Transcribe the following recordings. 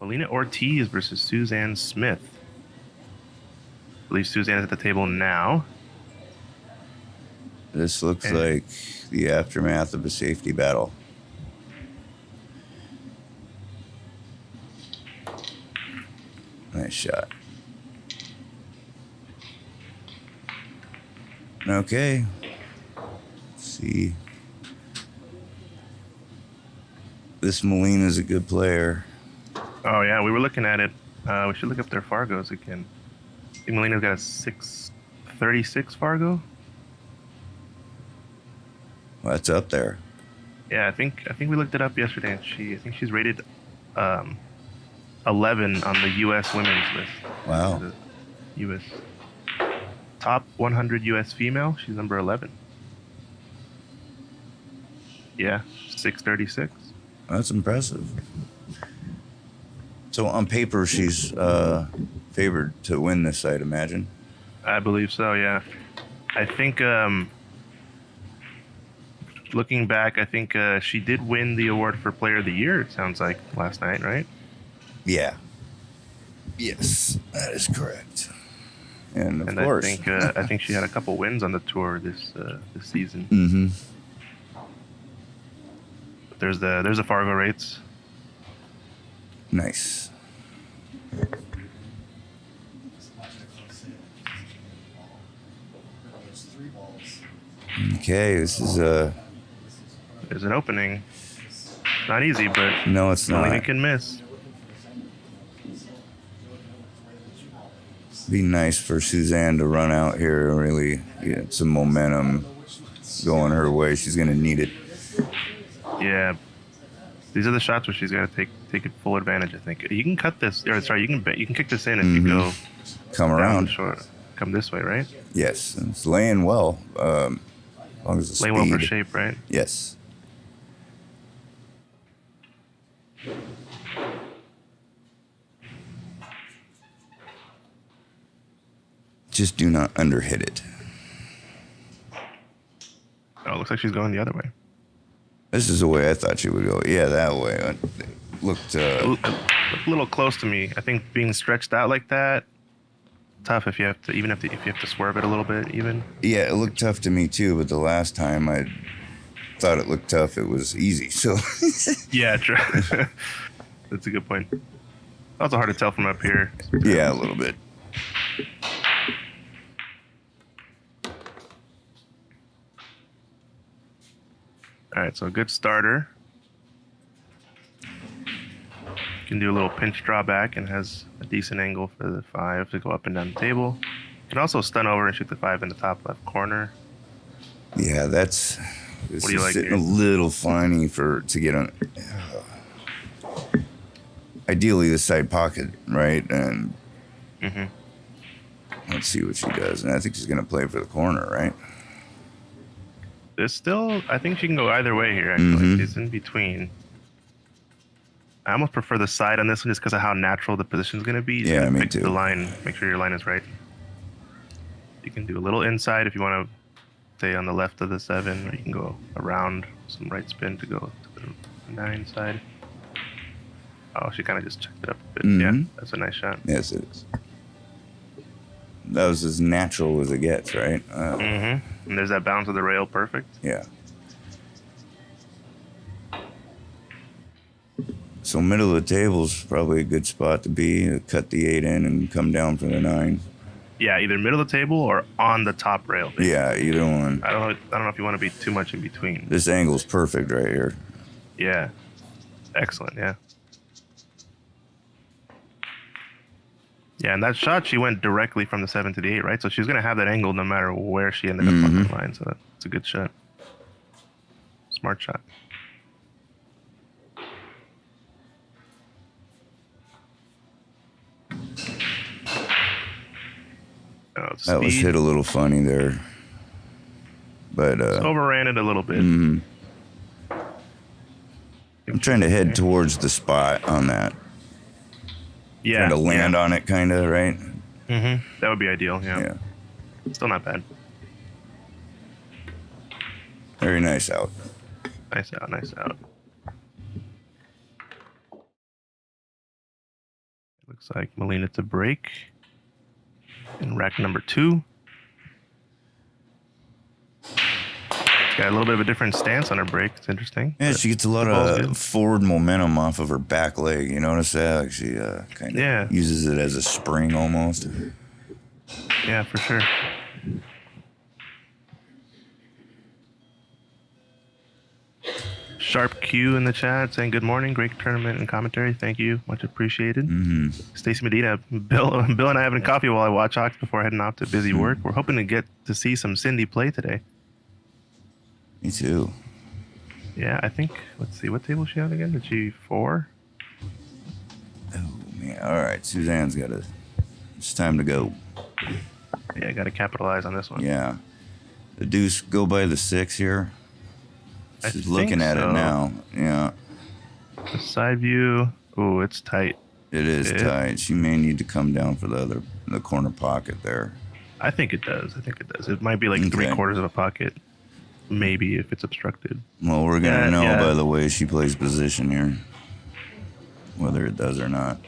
Molina Ortiz versus Suzanne Smith. I believe Suzanne is at the table now. This looks like the aftermath of a safety battle. Nice shot. Okay. Let's see. This Molina's a good player. Oh, yeah, we were looking at it. We should look up their Fargos again. I think Molina's got a 636 Fargo. Well, that's up there. Yeah, I think we looked it up yesterday, and I think she's rated 11 on the U.S. women's list. Wow. The U.S. top 100 U.S. female. She's number 11. Yeah, 636. That's impressive. So on paper, she's favored to win this, I'd imagine. I believe so, yeah. I think, looking back, I think she did win the award for Player of the Year, it sounds like, last night, right? Yeah. Yes, that is correct. And of course. I think she had a couple wins on the tour this season. Mm-hmm. There's the Fargo rates. Nice. Okay, this is There's an opening. Not easy, but no, it's not. Molina can miss. Be nice for Suzanne to run out here and really get some momentum going her way. She's going to need it. Yeah, these are the shots where she's got to take it full advantage. I think you can cut this. Or sorry, you can kick this in if you go come around short. Come this way, right? Yes, it's laying well. As long as the laying well for shape, right? Yes. Just do not underhit it. Oh, it looks like she's going the other way. This is the way I thought she would go. Yeah, that way. It looked a little close to me. I think being stretched out like that, tough if you have to swerve it a little bit even. Yeah, it looked tough to me too, but the last time I thought it looked tough, it was easy. So yeah, true. That's a good point. Also hard to tell from up here. Yeah, a little bit. All right, so a good starter. Can do a little pinch draw back and has a decent angle for the 5 to go up and down the table. Can also stun over and shoot the 5 in the top left corner. Yeah, this what do you like sitting here? A little funny to get on. Ideally, the side pocket, right? And let's see what she does. And I think she's going to play for the corner, right? I think she can go either way here, actually. She's in between. I almost prefer the side on this one just because of how natural the position is going to be. Yeah, me too. The line, make sure your line is right. You can do a little inside if you want to stay on the left of the 7, or you can go around some right spin to go to the 9 side. Oh, she kind of just checked it up a bit. Yeah, that's a nice shot. Yes, it is. That was as natural as it gets, right? And there's that bounce of the rail, perfect. Yeah. So middle of the table is probably a good spot to be. Cut the 8 in and come down for the 9. Yeah, either middle of the table or on the top rail. Basically. Yeah, either one. I don't know if you want to be too much in between. This angle's perfect right here. Yeah. Excellent, yeah. Yeah, and that shot, she went directly from the 7 to the 8, right? So she's going to have that angle no matter where she ended up on the line. So that's a good shot. Smart shot. That was hit a little funny there. But overran it a little bit. I'm trying to head towards the spot on that. Yeah. Trying to land on it, kind of, right? That would be ideal, yeah. Still not bad. Very nice out. Nice out, nice out. Looks like Molina to break in rack number 2. She's got a little bit of a different stance on her break. It's interesting. Yeah, she gets a lot of forward momentum off of her back leg. You notice that? Like she kind of uses it as a spring almost. Yeah, for sure. Sharp Q in the chat saying good morning, great tournament and commentary. Thank you, much appreciated. Stacy Medina, Bill and I having coffee while I watch Hawks before heading off to busy work. We're hoping to get to see some Cindy play today. Me too. Yeah, I think. Let's see, what table is she on again? Did she 4? Oh man! All right, Suzanne's got to. It's time to go. Yeah, got to capitalize on this one. Yeah, the deuce go by the 6 here. She's looking at it now. Yeah. The side view. Oh, it's tight. It is tight. She may need to come down for the corner pocket there. I think it does. It might be like 3/4 of a pocket. Maybe if it's obstructed. Well, we're going to know by the way she plays position here. Whether it does or not.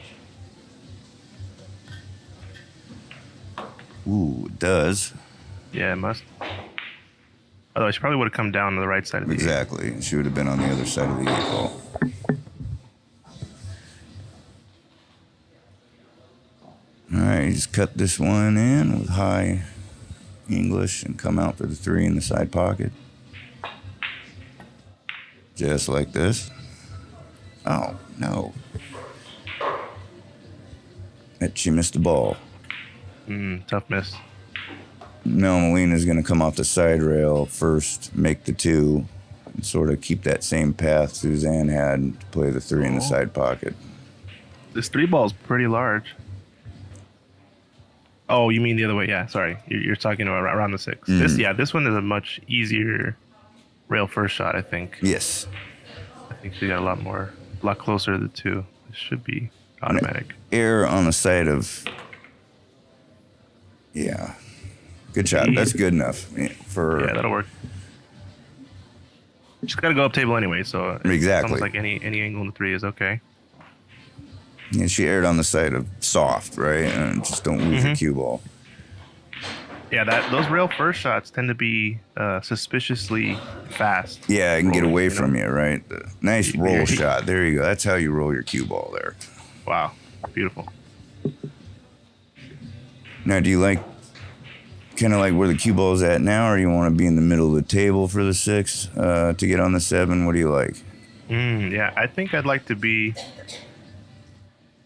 Ooh, it does. Yeah, it must. Otherwise, she probably would have come down on the right side of the Exactly. She would have been on the other side of the 8 ball. All right, he's cut this one in with high English and come out for the 3 in the side pocket. Just like this. Oh, no. She missed the ball. Tough miss. Now Molina's going to come off the side rail first, make the 2, and sort of keep that same path Suzanne had to play the 3 in the side pocket. This 3 ball is pretty large. Oh, you mean the other way? Yeah, sorry. You're talking about around the 6. This one is a much easier rail first shot, I think. Yes. I think she got a lot closer to the 2. It should be automatic. Air on the side of... Yeah. Good shot. That's good enough for. Yeah, that'll work. She's got to go up table anyway, so it's almost like any angle in the 3 is okay. Yeah, she aired on the side of soft, right? And just don't lose your cue ball. Yeah, those rail first shots tend to be suspiciously fast. Yeah, I can get away from you, right? Nice roll shot. There you go. That's how you roll your cue ball there. Wow, beautiful. Now, do you like kind of like where the cue ball is at now, or you want to be in the middle of the table for the 6 to get on the 7? What do you like? Yeah, I think I'd like to be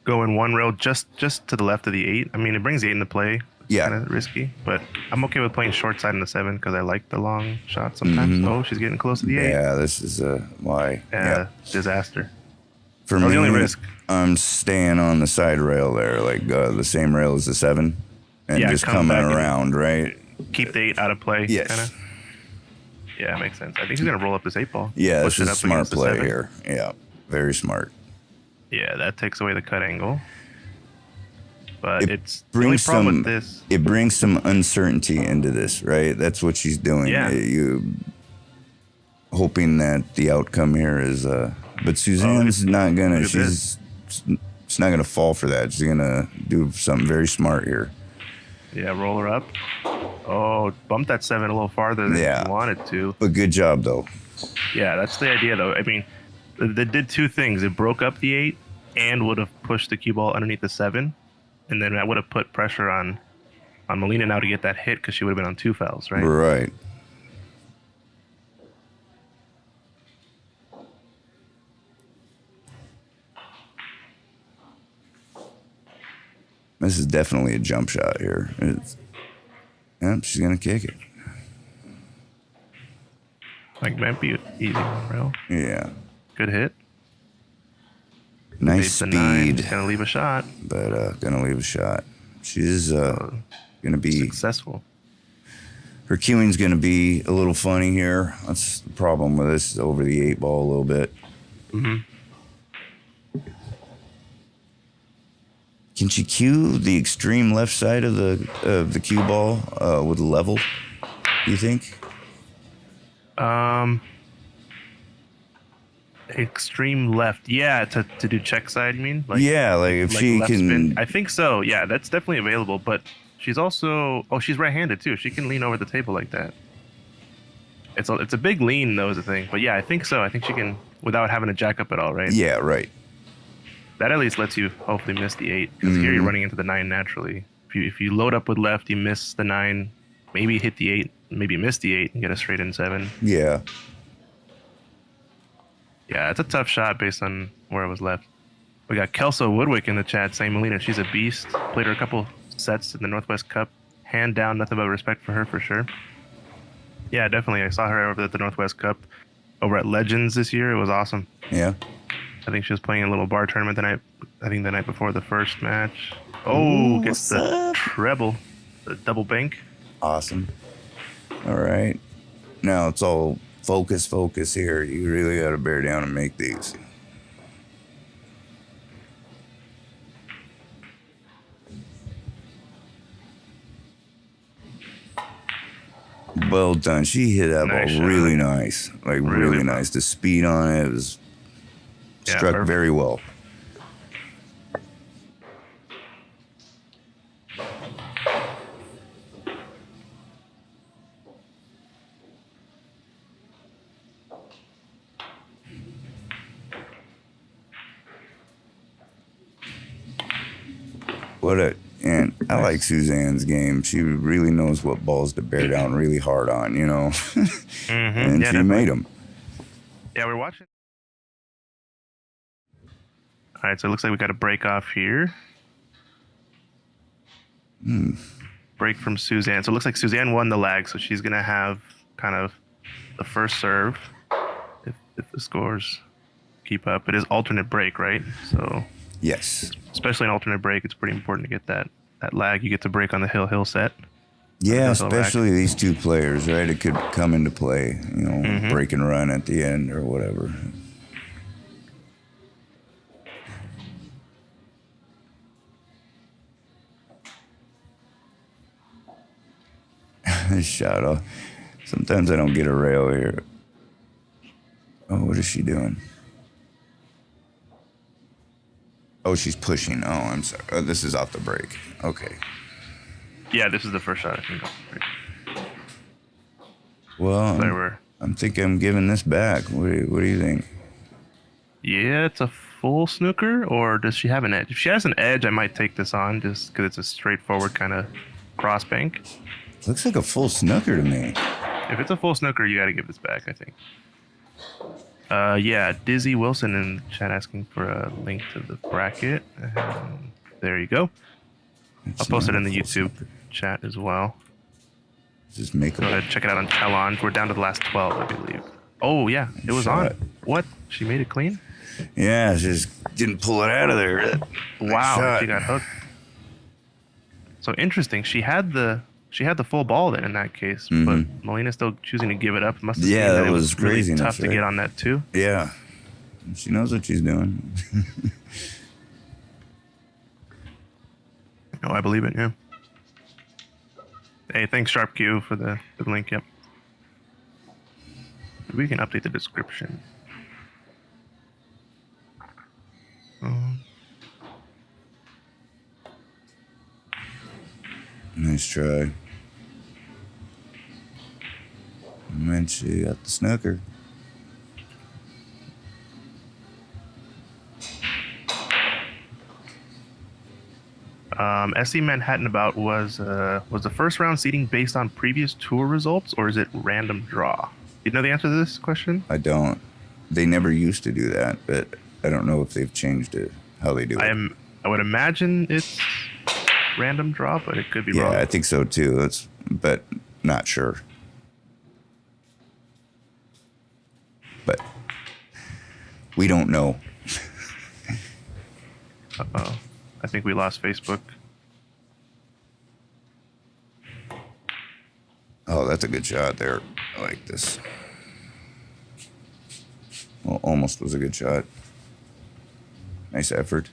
going one rail just to the left of the 8. I mean, it brings the 8 into play. It's kind of risky, but I'm okay with playing short side in the 7 because I like the long shots sometimes. Oh, she's getting close to the 8. Yeah, this is why. Disaster. For me, the only risk. I'm staying on the side rail there, like the same rail as the 7. And just coming around, right? Keep the 8 out of play. Yes. Kinda. Yeah, makes sense. I think he's going to roll up this 8 ball. Yeah, this is a smart play here. Yeah, very smart. Yeah, that takes away the cut angle. But it's the only problem with this. It brings some uncertainty into this, right? That's what she's doing. Yeah. You hoping that the outcome here is... but Suzanne's not going to... She's not going to fall for that. She's going to do something very smart here. Yeah, roll her up. Oh, bump that 7 a little farther than you wanted to. But good job, though. Yeah, that's the idea, though. I mean, they did 2 things. It broke up the 8 and would have pushed the cue ball underneath the 7. And then that would have put pressure on Molina now to get that hit because she would have been on 2 fouls, right? Right. This is definitely a jump shot here. She's going to kick it. Like, might be an easy one, rail. Yeah. Good hit. Nice speed. Going to leave a shot. But going to leave a shot. She's going to be... successful. Her cueing's going to be a little funny here. That's the problem with this, over the 8 ball a little bit. Can she cue the extreme left side of the cue ball with a level, do you think? Extreme left. Yeah, to do check side, you mean? Yeah, like if Like she left spin? can. I think so. Yeah, that's definitely available, but she's also she's right-handed too. She can lean over the table like that. It's a big lean though is the thing. But yeah, I think so. I think she can without having to jack up at all, right? Yeah, right. That at least lets you hopefully miss the 8 because here you're Hmm. running into the 9 naturally. If you load up with left, you miss the 9, maybe hit the 8, maybe miss the 8 and get a straight in 7. Yeah. Yeah, it's a tough shot based on where it was left. We got Kelso Woodwick in the chat saying Molina, she's a beast. Played her a couple sets in the Northwest Cup. Hand down, nothing but respect for her for sure. Yeah, definitely. I saw her over at the Northwest Cup over at Legends this year. It was awesome. Yeah. I think she was playing a little bar tournament the night before the first match. Oh, Ooh, gets what's the up? treble, the double bank. Awesome. All right. Now it's all focus here. You really got to bear down and make these. Well done. She hit that Nice ball shot. really nice. Like really Really nice. The speed on it was Yeah, struck perfect. very well. And I like Suzanne's game. She really knows what balls to bear down really hard on, you know. And Yeah, she definitely. made them. Yeah, we're watching. All right, so it looks like we got a break off here. Break from Suzanne. So it looks like Suzanne won the lag, so she's gonna have kind of the first serve if the scores keep up. It is alternate break, right? So Yes. especially an alternate break, it's pretty important to get that lag. You get to break on the hill set. Yeah, Hill rack. especially these two players, right? It could come into play, you know, break and run at the end or whatever. Shot off. Sometimes I don't get a rail here. Oh, what is she doing? Oh, she's pushing. Oh, I'm sorry. Oh, this is off the break. Okay. Yeah, this is the first shot. I think. Well, There we're. I'm thinking I'm giving this back. What do you think? Yeah, it's a full snooker, or does she have an edge? If she has an edge, I might take this on just because it's a straightforward kind of cross bank. Looks like a full snooker to me. If it's a full snooker, you got to give this back, I think. Yeah, Dizzy Wilson in the chat asking for a link to the bracket. There you go. I'll post it in the YouTube chat as well. Just make Go ahead, check it out on Challenge. We're down to the last 12, I believe. Oh, yeah, it was Shot. on. What? She made it clean? Yeah, just didn't pull it out of there. Wow, shot. she got hooked. So interesting. She had the full ball then in that case, but Molina's still choosing to give it up. Must have seen that it was really craziness, tough to right? get on that too. Yeah. She knows what she's doing. Oh, I believe it. Yeah. Hey, thanks Sharp Q for the link. Yep. We can update the description. Nice try. And then she got the snooker. SC Manhattan about was the first round seeding based on previous tour results, or is it random draw? You know the answer to this question? I don't. They never used to do that, but I don't know if they've changed it, how they do it. I would imagine it's random draw, but it could be wrong. Yeah, I think so too. But not sure. But we don't know. Uh-oh. I think we lost Facebook. Oh, that's a good shot there. I like this. Well, almost was a good shot. Nice effort.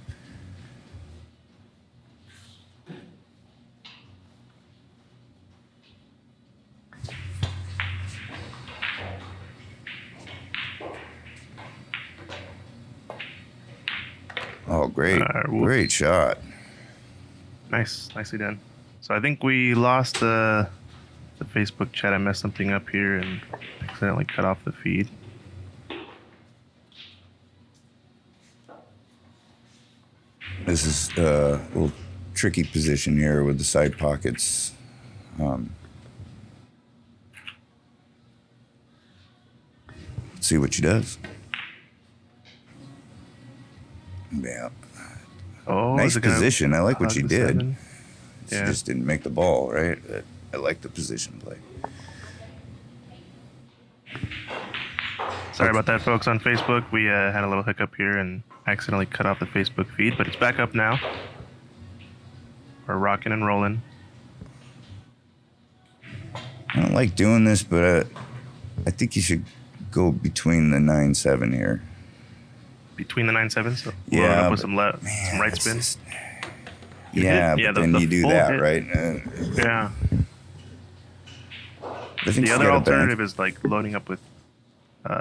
Oh, great. Whoops. Great shot. Nice. Nicely done. So I think we lost the Facebook chat. I messed something up here and accidentally cut off the feed. This is a little tricky position here with the side pockets. Let's see what she does. Yeah. Oh, Nice position. I like what she did. 7? She Yeah. just didn't make the ball, right? I like the position play. Sorry about that, folks. On Facebook, we had a little hiccup here and accidentally cut off the Facebook feed, but it's back up now. We're rocking and rolling. I don't like doing this, but I think you should go between the 9-7 here. Between the 9-7, so Yeah, load up with but, some right that's spin. just- You yeah, hit- but the- then the you do full that, hit. right? Yeah. I think The she's other got a alternative bank. is like loading up with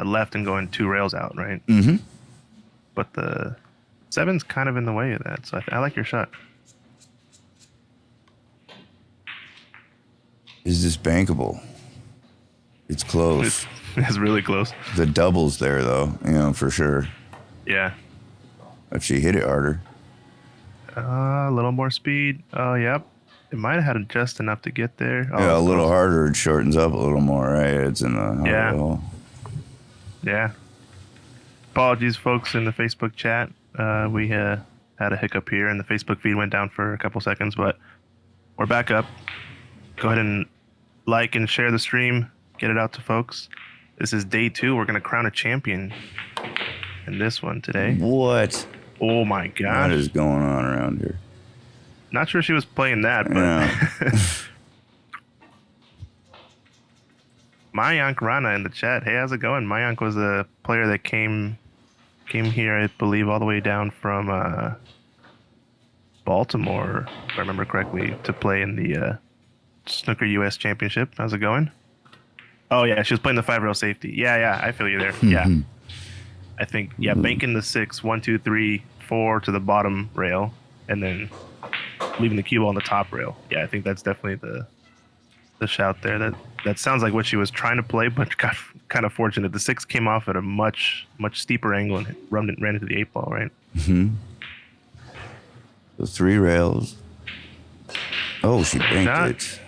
left and going 2 rails out, right? Mm-hmm. But the 7's kind of in the way of that, so I like your shot. Is this bankable? It's close. It's really close. The double's there, though, for sure. Yeah. If she hit it harder. A little more speed. Oh, yep. It might have had just enough to get there. Oh, Yeah, a it's little close. harder, it shortens up a little more, right? It's in the heart Yeah. of the hole. Yeah. Apologies, folks, in the Facebook chat. We had a hiccup here, and the Facebook feed went down for a couple seconds, but we're back up. Go ahead and like and share the stream. Get it out to folks. This is day 2. We're going to crown a champion in this one today. What? Oh, my What gosh. is going on around here? Not sure she was playing that, but... Yeah. Mayank Rana in the chat. Hey, how's it going? Mayank was a player that came here, I believe, all the way down from Baltimore, if I remember correctly, to play in the Snooker US Championship. How's it going? Oh, yeah, she was playing the 5-rail safety. Yeah, I feel you there. Yeah. I think, banking the 6, 1, 2, 3, 4 to the bottom rail, and then leaving the cue ball on the top rail. Yeah, I think that's definitely the shout there. That sounds like what she was trying to play, but got kind of fortunate. The 6 came off at a much steeper angle and ran into the 8 ball, right? Mm-hmm. The 3 rails. Oh, she banked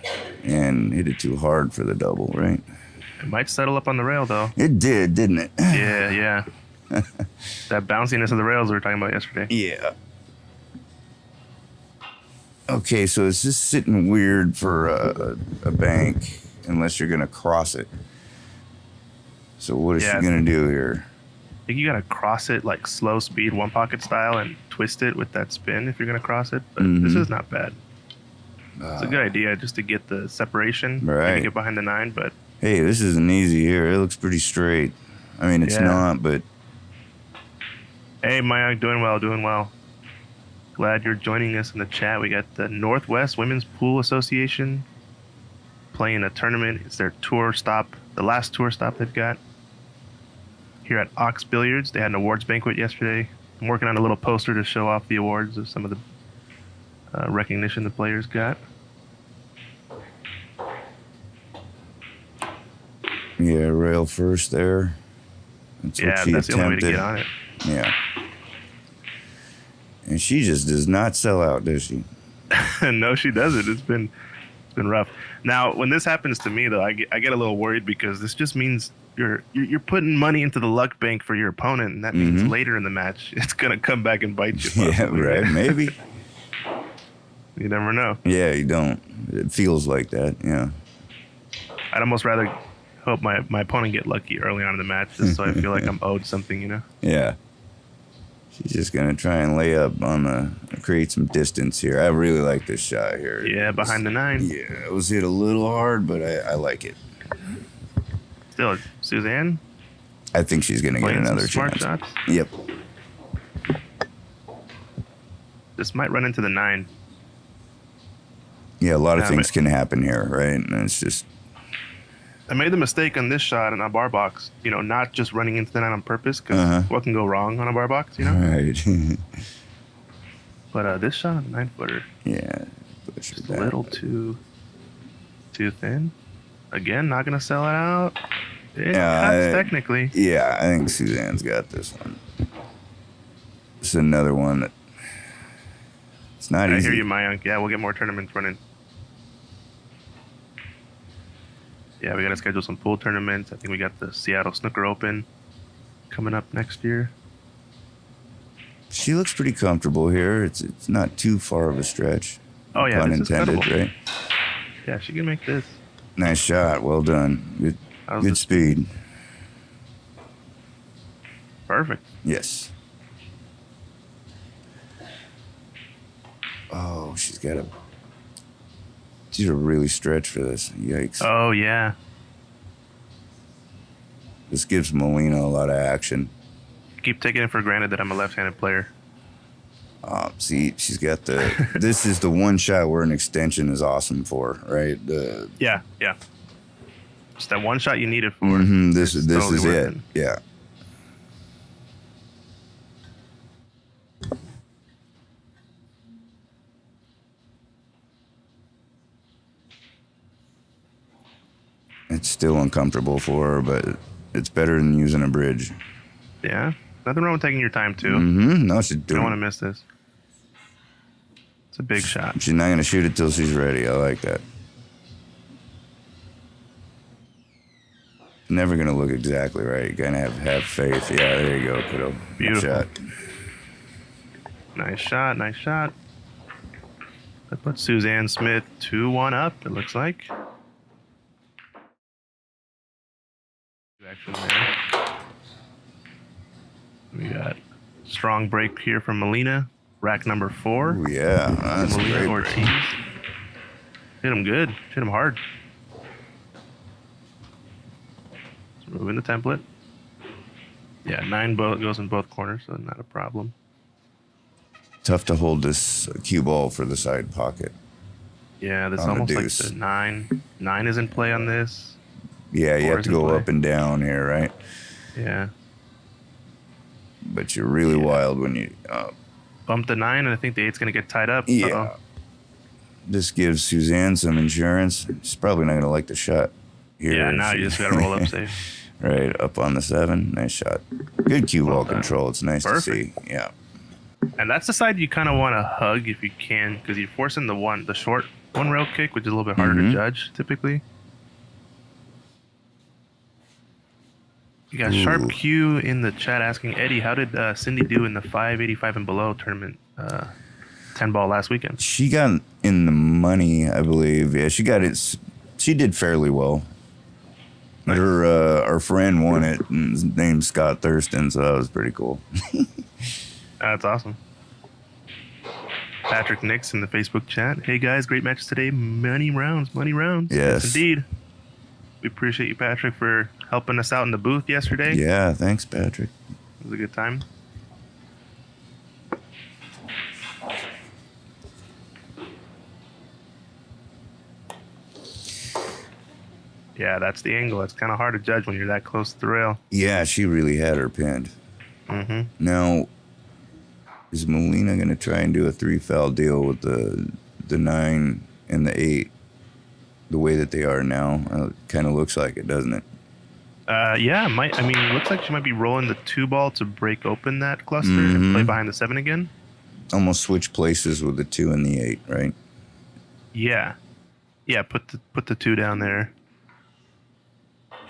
it and hit it too hard for the double, right? It might settle up on the rail, though. It did, didn't it? Yeah. That bounciness of the rails we were talking about yesterday. Yeah. Okay, so it's just sitting weird for a bank unless you're going to cross it. So what is she going to do here? I think you got to cross it like slow speed, 1 pocket style, and twist it with that spin if you're going to cross it. But this is not bad. It's a good idea just to get the separation. Right. Maybe get behind the 9, but... Hey, this isn't easy here. It looks pretty straight. I mean, it's not, but... Hey, Mayank, doing well. Glad you're joining us in the chat. We got the Northwest Women's Pool Association playing a tournament. It's their tour stop, the last tour stop they've got here at Ox Billiards. They had an awards banquet yesterday. I'm working on a little poster to show off the awards of some of the recognition the players got. Yeah, rail first there. That's what she that's attempted. the only way to get on it. Yeah. And she just does not sell out, does she? No, she doesn't. It's been rough. Now, when this happens to me, though, I get a little worried because this just means you're putting money into the luck bank for your opponent, and that means later in the match it's gonna come back and bite you. Yeah, possibly, right. Maybe. You never know. Yeah, you don't. It feels like that. Yeah. I'd almost rather hope my opponent get lucky early on in the match, just so I feel like I'm owed something, you know? Yeah. She's just gonna try and lay up create some distance here. I really like this shot here. Yeah, behind the 9. Yeah, it was hit a little hard, but I like it. Still, Suzanne I think she's gonna get playing some another smart chance. shots. Yep. This might run into the 9. Yeah, a lot of Yeah, things but- can happen here, right? And it's just I made the mistake on this shot in a bar box, not just running into the 9 on purpose, because what can go wrong on a bar box, right. But this shot, 9-footer, Yeah. Push her just a back. little too thin. Again, not gonna sell it out. It cuts technically. Yeah, I think Suzanne's got this one. It's another one that it's not I easy. hear you, Mayank. Yeah, we'll get more tournaments running. Yeah, we got to schedule some pool tournaments. I think we got the Seattle Snooker Open coming up next year. She looks pretty comfortable here. It's not too far of a stretch. Oh, yeah, Pun this is intended, cuttable. right? Yeah, she can make this. Nice shot. Well done. Good speed. Perfect. Yes. Oh, she's a really stretched for this. Yikes. Oh, yeah. This gives Molina a lot of action. Keep taking it for granted that I'm a left-handed player. See, she's got this is the one shot where an extension is awesome for, right? Yeah. Just that one shot you need it for. This totally is it. working. Yeah. It's still uncomfortable for her, but it's better than using a bridge. Yeah. Nothing wrong with taking your time, too. No, she's You doing. don't want to miss this. It's a big shot. She's not going to shoot it till she's ready. I like that. Never going to look exactly right. You're going to have faith. Yeah, there you go, kiddo. Beautiful. Good shot. Nice shot. That puts Suzanne Smith 2-1 up, it looks like. Action there. We got strong break here from Molina. Rack number 4. Ooh, yeah, that's a Molina great Ortiz. break. Hit him good. Hit him hard. Let's move in the template. Yeah, 9 goes in both corners, so not a problem. Tough to hold this cue ball for the side pocket. Yeah, that's On the almost like deuce. the 9. 9 is in play on this. Yeah, you 4 have is to in go play. up and down here, right? Yeah. But you're really wild when you. Bump the 9, and I think the 8's going to get tied up. Yeah. Uh-oh. This gives Suzanne some insurance. She's probably not going to like the shot here. Yeah, now you just got to roll up safe. Right, up on the 7. Nice shot. Good cue ball done. control. It's nice Perfect. to see. Yeah. And that's the side you kind of want to hug if you can, because you're forcing the short one rail kick, which is a little bit harder to judge typically. You got Sharp Q in the chat asking, Eddie, how did Cindy do in the 585 and below tournament 10 ball last weekend? She got in the money, I believe. Yeah, she got it. She did fairly well. But her friend won it, and his name's Scott Thurston, so that was pretty cool. That's awesome. Patrick Nix in the Facebook chat. Hey guys, great match today. Money rounds. Yes. Indeed. We appreciate you, Patrick, for helping us out in the booth yesterday. Yeah, thanks, Patrick. It was a good time. Yeah, that's the angle. It's kind of hard to judge when you're that close to the rail. Yeah, she really had her pinned. Mm-hmm. Now, is Molina going to try and do a 3-foul deal with the 9 and the 8 the way that they are now? It kind of looks like it, doesn't it? Yeah, might. I mean, it looks like she might be rolling the 2-ball to break open that cluster and play behind the 7 again. Almost switch places with the 2 and the 8, right? Yeah. Yeah, put the 2 down there.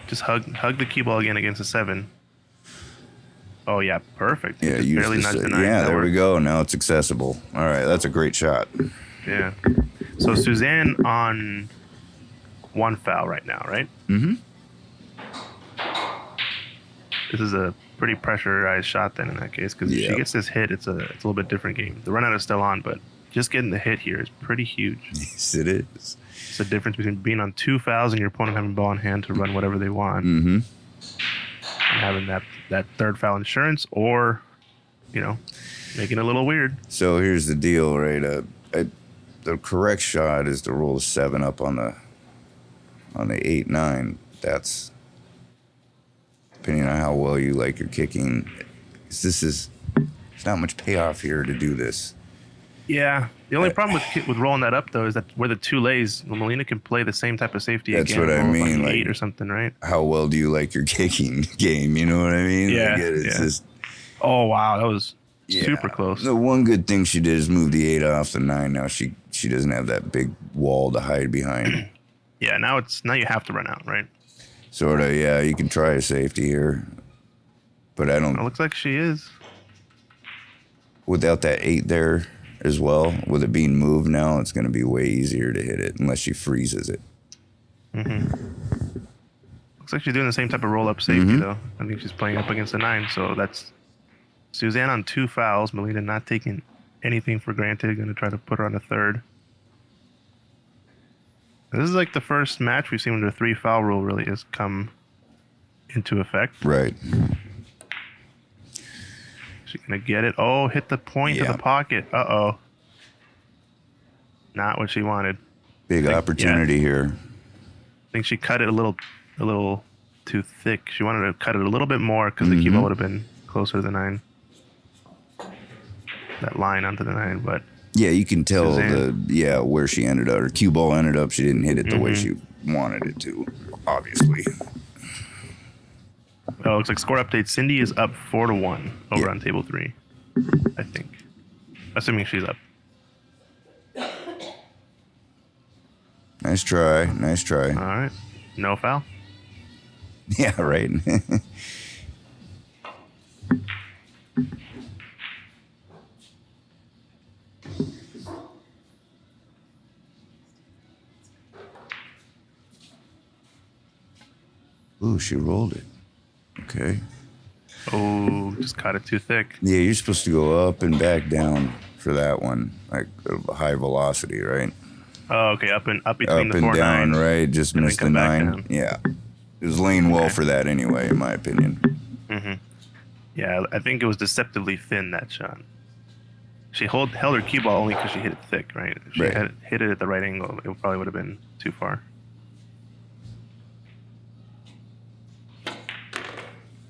Just hug the cue ball again against the 7. Oh yeah, perfect. Yeah, Just use barely the nudged the se- 9. Yeah, That there we works. go. Now it's accessible. All right, that's a great shot. Yeah. So Suzanne on 1 foul right now, right? Mm-hmm. This is a pretty pressurized shot then in that case, because if she gets this hit, it's a little bit different game. The run out is still on, but just getting the hit here is pretty huge. Yes, it is. It's the difference between being on 2 fouls and your opponent having ball in hand to run whatever they want, Mm-hmm. and having that 3rd foul insurance, or making it a little weird. So here's the deal, right? The correct shot is to roll the 7 up on the 8-9. That's depending on how well you like your kicking. There's not much payoff here to do this. Yeah. The only problem with rolling that up though is that where the 2 lays, Molina can play the same type of safety That's again. what I roll up on mean, the like- 8 or something, right? How well do you like your kicking game? You know what I mean? Yeah, Like, it's yeah. just Oh wow, that was yeah. super close. The one good thing she did is move the 8 off the 9. Now she doesn't have that big wall to hide behind. Yeah, now you have to run out, right? Sort of, yeah. You can try a safety here, but I don't. It looks like she is. Without that 8 there as well, with it being moved now, it's going to be way easier to hit it unless she freezes it. Looks like she's doing the same type of roll-up safety, though. I think she's playing up against the 9, so that's Suzanne on 2 fouls. Molina not taking anything for granted. Going to try to put her on a 3rd. This is like the first match we've seen where the 3-foul rule really has come into effect. Right. She's going to get it. Oh, hit the point of the pocket. Uh-oh. Not what she wanted. Big opportunity here. I think she cut it a little too thick. She wanted to cut it a little bit more because the cue ball would have been closer to the 9. That line onto the 9, but Yeah, you can tell Suzanne. where she ended up. Her cue ball ended up. She didn't hit it the way she wanted it to, obviously. oh, it looks like score update. Cindy is up 4-1 over on table 3, I think. Assuming she's up. Nice try. Nice try. All right. No foul. Yeah, right. Ooh, she rolled it. Okay. Oh, just caught it too thick. Yeah, you're supposed to go up and back down for that one, like a high velocity, right? Oh, okay. Up between Up the and 4 down, 9s. right? Just and then missed the come back 9. down. Yeah. It was laying well for that anyway, in my opinion. Yeah, I think it was deceptively thin, that shot. She held her cue ball only because she hit it thick, right? If she Right. had hit it at the right angle, it probably would have been too far.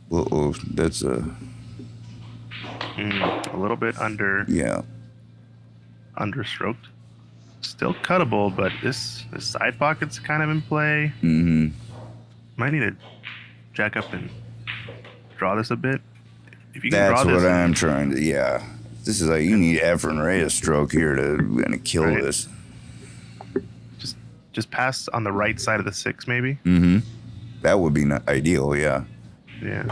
Uh-oh, that's A little bit yeah. understroked. Still cuttable, but this side pocket's kind of in play. Might need to jack up and draw this a bit. If you can That's draw this, what I'm trying to, yeah. This is like, you need Efren Reyes stroke here to kill Right. this. just pass on the right side of the 6, maybe. That would be not ideal, yeah. Yeah,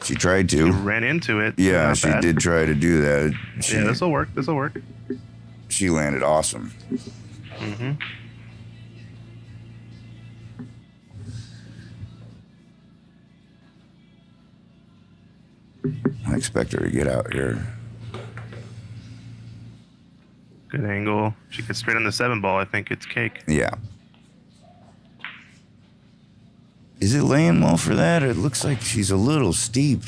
She tried you to. ran into it. Yeah, Not she bad. did try to do that. Yeah, this will work. This will work. She landed awesome. I expect her to get out here. Good angle. She gets straight on the 7 ball. I think it's cake. Yeah. Is it laying well for that? It looks like she's a little steeped,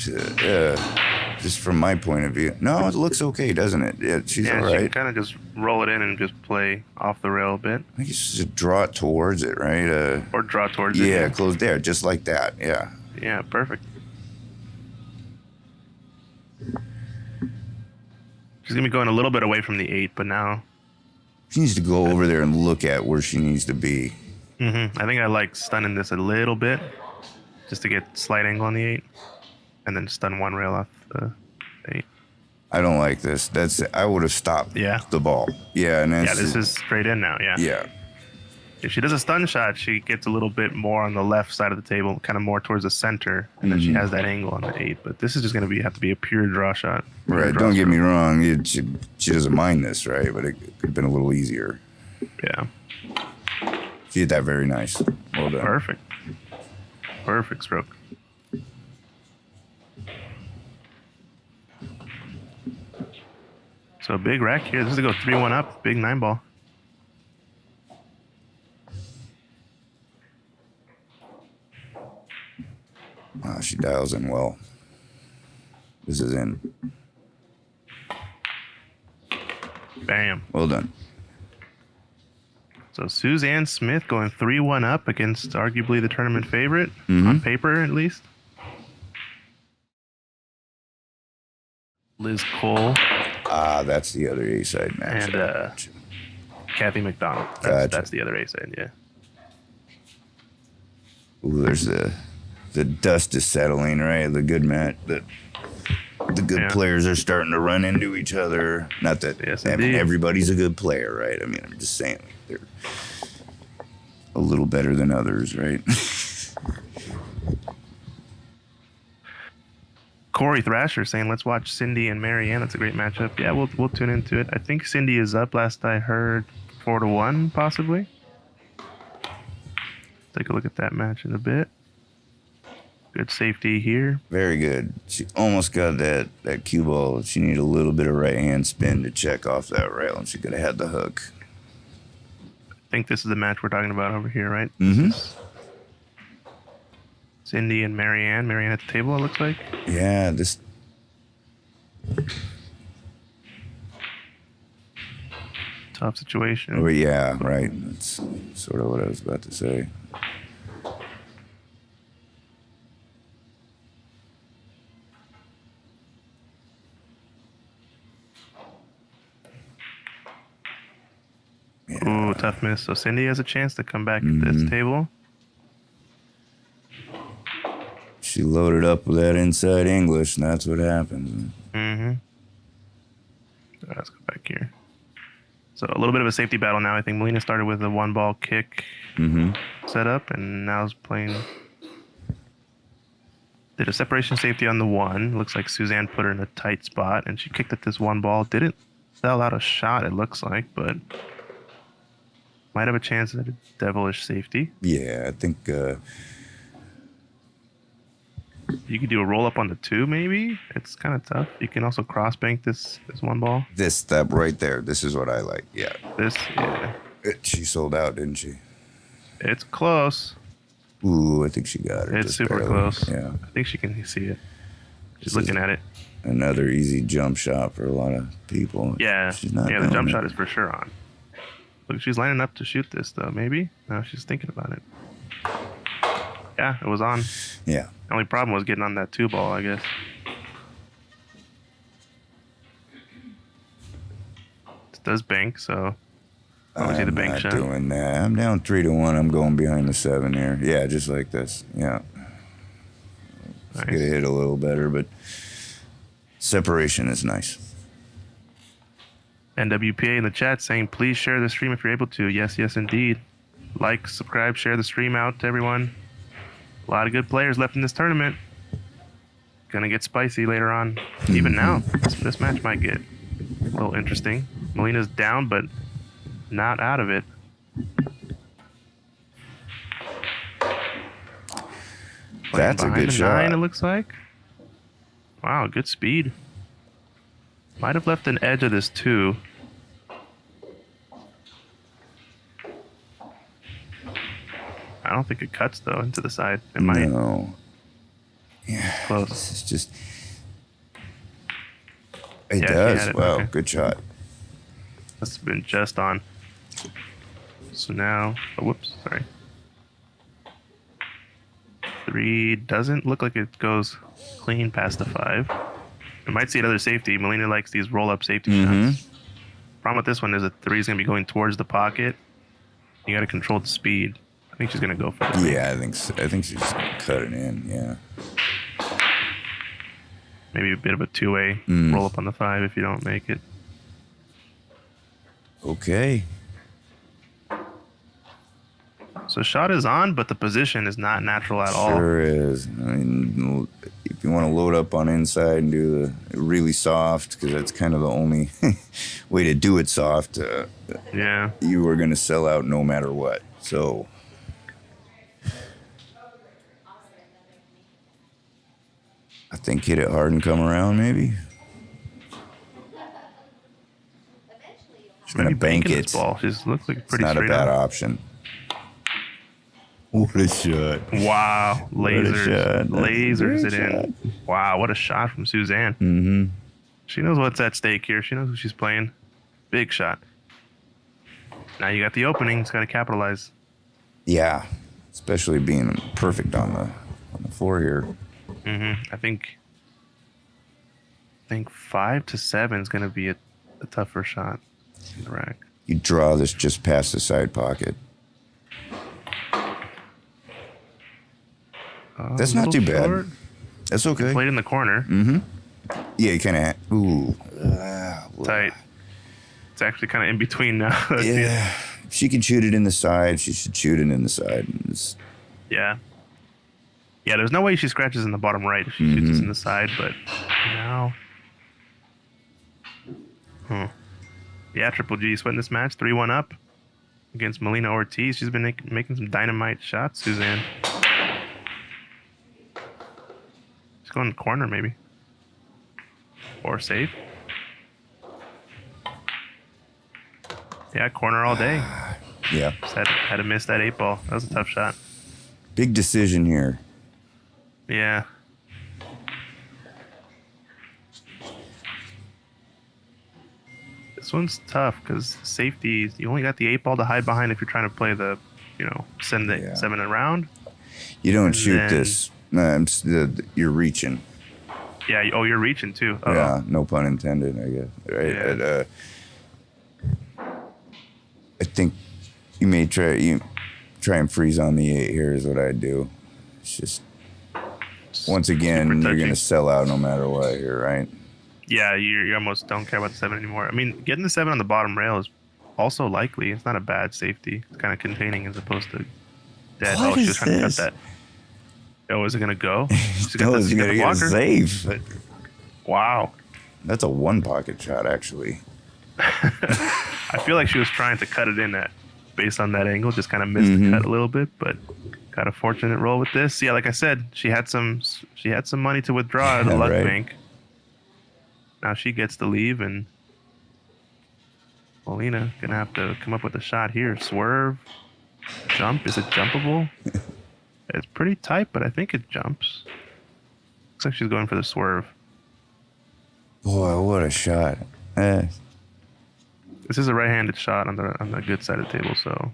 just from my point of view. No, it looks okay, doesn't it? Yeah, she's all She can right. kind of just roll it in and just play off the rail a bit, I think you should draw it towards it, right? or draw towards it. Yeah, close there, just like that. Yeah. Yeah, perfect. She's gonna be going a little bit away from the 8, but now She needs to go over there and look at where she needs to be. I think I like stunning this a little bit, just to get slight angle on the 8, and then stun 1 rail off the 8. I don't like this. I would have stopped the ball. Yeah, and Yeah, this is straight in now. Yeah. Yeah. If she does a stun shot, she gets a little bit more on the left side of the table, kind of more towards the center, and then she has that angle on the 8. But this is just going to have to be a pure draw shot. Right. Don't get me wrong. She doesn't mind this, right? But it could have been a little easier. Yeah. She did that very nice. Well done. Perfect. Perfect stroke. So a big rack here. This is to go 3-1 up. Big 9 ball. Wow, she dials in well. This is in. Bam. Well done. So Suzanne Smith going 3-1 up against arguably the tournament favorite, on paper at least. Liz Cole That's the other A-side match. And Kathy McDonald. Gotcha. That's the other A-side, yeah. Ooh, there's the dust is settling, right? The good players are starting to run into each other. Not that everybody's a good player, right? I mean, I'm just saying they're a little better than others, right? Corey Thrasher saying, let's watch Cindy and Marianne. That's a great matchup. Yeah, we'll tune into it. I think Cindy is up last I heard 4-1, possibly. Take a look at that match in a bit. Good safety here. Very good. She almost got that cue ball. She needed a little bit of right hand spin to check off that rail, and she could have had the hook. I think this is the match we're talking about over here, right? Mm-hmm. Cindy and Marianne. Marianne at the table, it looks like. Yeah, this. Tough situation. Oh, yeah, right. That's sort of what I was about to say. Yeah. Ooh, tough miss. So Cindy has a chance to come back at this table. She loaded up with that inside English, and that's what happened. Mm-hmm. Let's go back here. So a little bit of a safety battle now. I think Molina started with a one-ball kick setup, and now is playing. Did a separation safety on the one. Looks like Suzanne put her in a tight spot, and she kicked at this one ball. Didn't sell out a shot, it looks like, but might have a chance at a devilish safety. Yeah, I think you could do a roll up on the two, maybe. It's kind of tough. You can also cross bank this one ball. this step right there. This is what I like. Yeah. Yeah. She sold out, didn't she? It's close. Ooh, I think she got it. It's super close. Yeah. I think she can see it. She's looking at it. Another easy jump shot for a lot of people. Yeah. She's not the jump shot is for sure on. Look, she's lining up to shoot this, though, maybe? No, she's thinking about it. Yeah, it was on. Yeah. The only problem was getting on that two ball, I guess. It does bank, so obviously the bank shot. I'm not doing that. I'm down 3-1. I'm going behind the 7 here. Yeah, just like this. Yeah. Nice. Get it hit a little better, but separation is nice. NWPA in the chat saying, please share the stream if you're able to. Yes, indeed. Like, subscribe, share the stream out to everyone. A lot of good players left in this tournament. Gonna get spicy later on. Even now, this match might get a little interesting. Molina's down, but not out of it. That's a good shot. 9, it looks like. Wow, good speed. Might have left an edge of this too. I don't think it cuts though into the side. It might. No. Yeah. Close. This is just. It does. Wow, okay. Good shot. Must have been just on. So now, whoops, sorry. 3 doesn't look like it goes clean past the 5. We might see another safety. Molina likes these roll-up safety shots. Problem with this one is that 3 is going to be going towards the pocket. You got to control the speed. I think she's going to go for it. Yeah, I think so. I think she's going to cut it in, yeah. Maybe a bit of a two-way roll-up on the 5 if you don't make it. Okay. So shot is on, but the position is not natural at all. Sure is. I mean, if you want to load up on inside and do the really soft, because that's kind of the only way to do it soft, yeah, you are going to sell out no matter what. So I think hit it hard and come around, maybe. She's going to bank it. This ball. She looks like pretty it's not a bad option. What a shot. Wow. Lasers. Lasers it shot. in. Wow, what a shot from Suzanne. She knows what's at stake here. She knows who she's playing. Big shot. Now you got the opening. It's got to capitalize. Yeah, especially being perfect on the floor here. I think think 5 to 7 is going to be a tougher shot in the rack. You draw this just past the side pocket. That's not too bad. That's okay. Played in the corner. Yeah, you kind of. Ooh. Tight. It's actually kind of in between now. Yeah. If she can shoot it in the side, she should shoot it in the side. Yeah. Yeah, there's no way she scratches in the bottom right if she shoots this in the side, but now. Yeah, Triple G sweating this match. 3-1 up against Molina Ortiz. She's been making some dynamite shots, Suzanne. She's going in the corner, maybe. Or safe. Yeah, corner all day. Yeah. Just had to miss that 8-ball. That was a tough shot. Big decision here. Yeah. This one's tough because safety, you only got the 8-ball to hide behind if you're trying to play the, send the 7 around. You don't shoot this. You're reaching. Yeah. You're reaching too. Uh-oh. Yeah, no pun intended, I guess. Right? Yeah. I think you may try and freeze on the 8 here is what I'd do. It's just, once again, you're going to sell out no matter what here, right? Yeah, you almost don't care about the 7 anymore. I mean, getting the 7 on the bottom rail is also likely. It's not a bad safety. It's kind of containing as opposed to dead. What she is was trying this? to cut that. Oh, is it going to go? She's No, got it's the going to get blocker. safe. Wow. That's a 1-pocket shot, actually. I feel like she was trying to cut it in based on that angle. Just kind of missed the cut a little bit, but got a fortunate roll with this. Yeah, like I said, she had some money to withdraw out of the luck bank. Now she gets to leave, and Molina gonna have to come up with a shot here. Swerve, jump. Is it jumpable? It's pretty tight, but I think it jumps. Looks like she's going for the swerve. Boy, what a shot! This is a right-handed shot on the good side of the table, so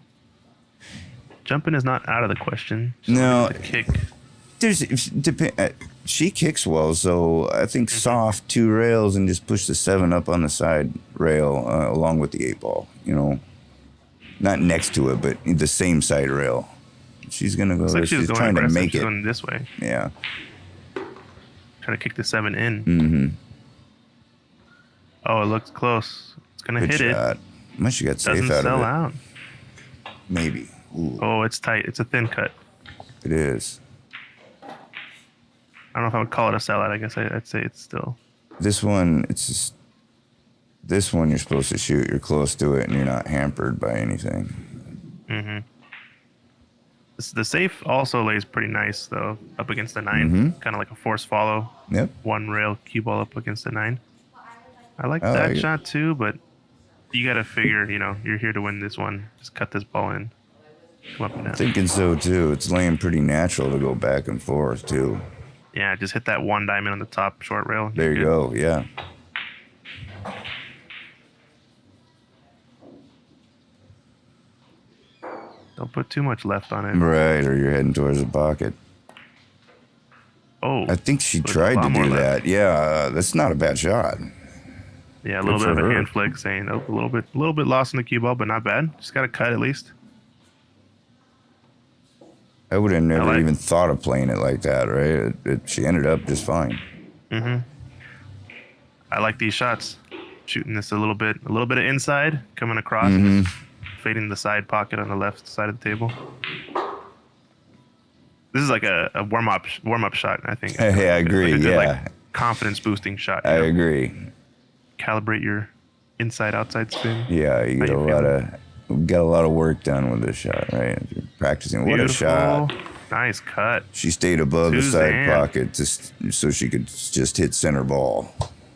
jumping is not out of the question. No, the kick. She kicks well, so I think soft 2 rails and just push the 7 up on the side rail along with the 8-ball. Not next to it, but the same side rail. She's gonna go. Like she's trying to make she's it going this way. Yeah. Trying to kick the 7 in. Oh, it looks close. It's gonna Good hit shot. Unless you got safe Doesn't out sell of it. out. Maybe. Ooh, Oh, it's tight. It's a thin cut. it is. I don't know if I would call it a sellout. I guess I'd say it's still. This one, this one you're supposed to shoot. You're close to it, and you're not hampered by anything. The safe also lays pretty nice though, up against the 9, kind of like a force follow. Yep. 1 rail cue ball up against the 9. I like I that like it. shot too, but you got to figure, you're here to win this one. Just cut this ball in. Come up and down. Thinking so too. It's laying pretty natural to go back and forth too. Yeah, just hit that 1 diamond on the top short rail. There you go. Yeah. Don't put too much left on it. Right, or you're heading towards the pocket. Oh, I think she there's a tried lot to more do left. that. Yeah, that's not a bad shot. Yeah, a little Good bit of for a her. hand flick, saying a little bit lost in the cue ball, but not bad. Just got to cut at least. I would have never like- even thought of playing it like that, right? She ended up just fine. I like these shots. Shooting this a little bit of inside, coming across, fading the side pocket on the left side of the table. This is like a warm up shot, I think. Yeah, I agree. Like a good, Yeah, confidence boosting shot. I agree. Calibrate your inside outside spin. Yeah, you get How you got a lot of work done with this shot, right? If you're practicing. What a shot! Nice cut. She stayed above the Suzanne. side pocket so she could just hit center ball.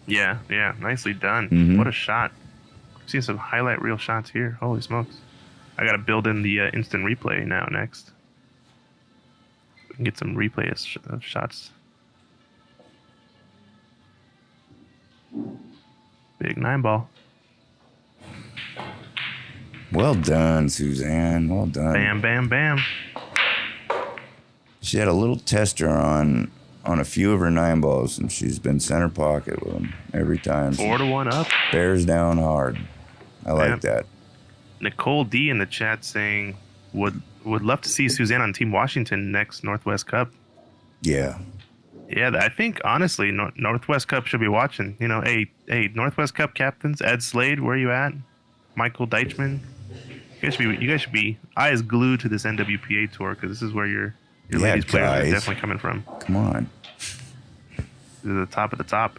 Yeah, nicely done. What a shot. Seeing some highlight reel shots here. Holy smokes. I got to build in the instant replay now next. We can get some replay of shots. Big 9-ball. Well done, Suzanne. Well done. Bam, bam, bam. She had a little tester on on a few of her 9 balls, and she's been center pocket with them every time. 4-1 up. Bears down hard. I like that. Nicole D in the chat saying would love to see Suzanne on Team Washington next Northwest Cup. Yeah. Yeah, I think honestly, Northwest Cup should be watching. You know, hey, Northwest Cup captains, Ed Slade, where you at? Michael Deichmann, you guys should be eyes glued to this NWPA tour because this is where your ladies players are definitely coming from. Come on, to the top of the top.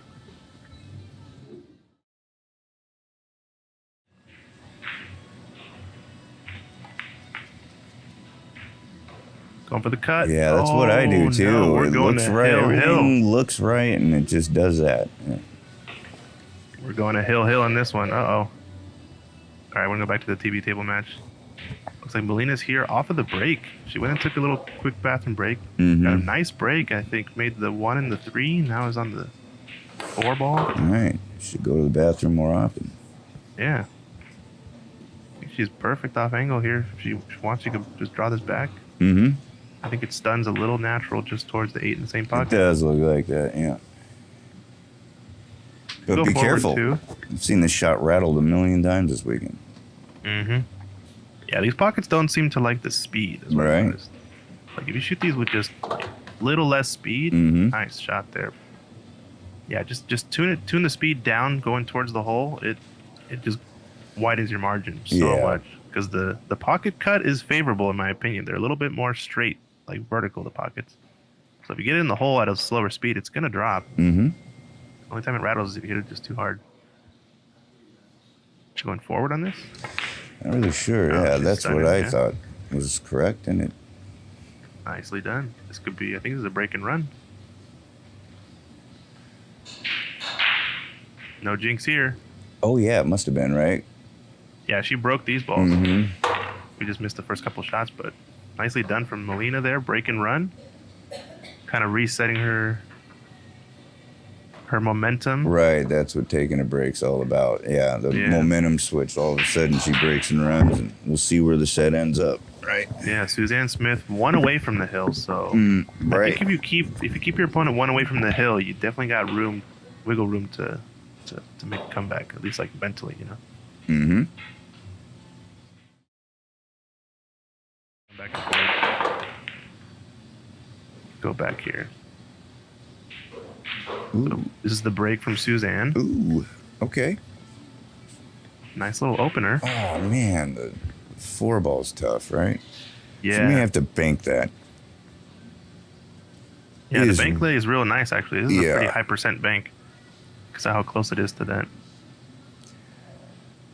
Going for the cut. Yeah, that's what I do too. No, we're it going looks to right. hill. Everything looks right, and it just does that. Yeah. We're going to hill on this one. All right, we're gonna go back to the TV table match. Looks like Molina's here off of the break. She went and took a little quick bathroom break. Mm-hmm. Got a nice break, I think. Made the 1 and the 3. Now is on the 4 ball. All right, should go to the bathroom more often. Yeah. I think she's perfect off angle here. If she wants, she could just draw this back. Mm-hmm. I think it stuns a little natural just towards the 8 in the same pocket. It does look like that, yeah. But Go be careful. Too. I've seen this shot rattled a million times this weekend. Mm-hmm. Yeah, these pockets don't seem to like the speed. Is what I noticed. Like if you shoot these with just a little less speed, nice shot there. Yeah, just tune the speed down going towards the hole. It just widens your margin so much because the pocket cut is favorable in my opinion. They're a little bit more straight, like vertical, the pockets. So if you get it in the hole at a slower speed, it's gonna drop. Mm-hmm. The only time it rattles is if you hit it just too hard. She going forward on this? Not really sure. No, Yeah, that's what I yeah. thought was correct, and it. Nicely done. This could be. I think this is a break and run. No jinx here. Oh yeah, it must have been right. Yeah, she broke these balls. Mm-hmm. We just missed the first couple shots, but nicely done from Molina there. Break and run. Kind of resetting her momentum. Right, that's what taking a break's all about. Yeah, the momentum switch. All of a sudden, she breaks and runs, and we'll see where the set ends up. Right. Yeah, Suzanne Smith 1 away from the hill. So right. I think if you keep your opponent 1 away from the hill, you definitely got wiggle room to make a comeback, at least like mentally, you know. Mm-hmm. Back and forth. Go back here. So this is the break from Suzanne. Ooh. Okay. Nice little opener. Oh man, the 4 ball's tough, right? Yeah. So you may have to bank that. Yeah, the bank lay is real nice actually. This is a pretty high percent bank because of how close it is to that.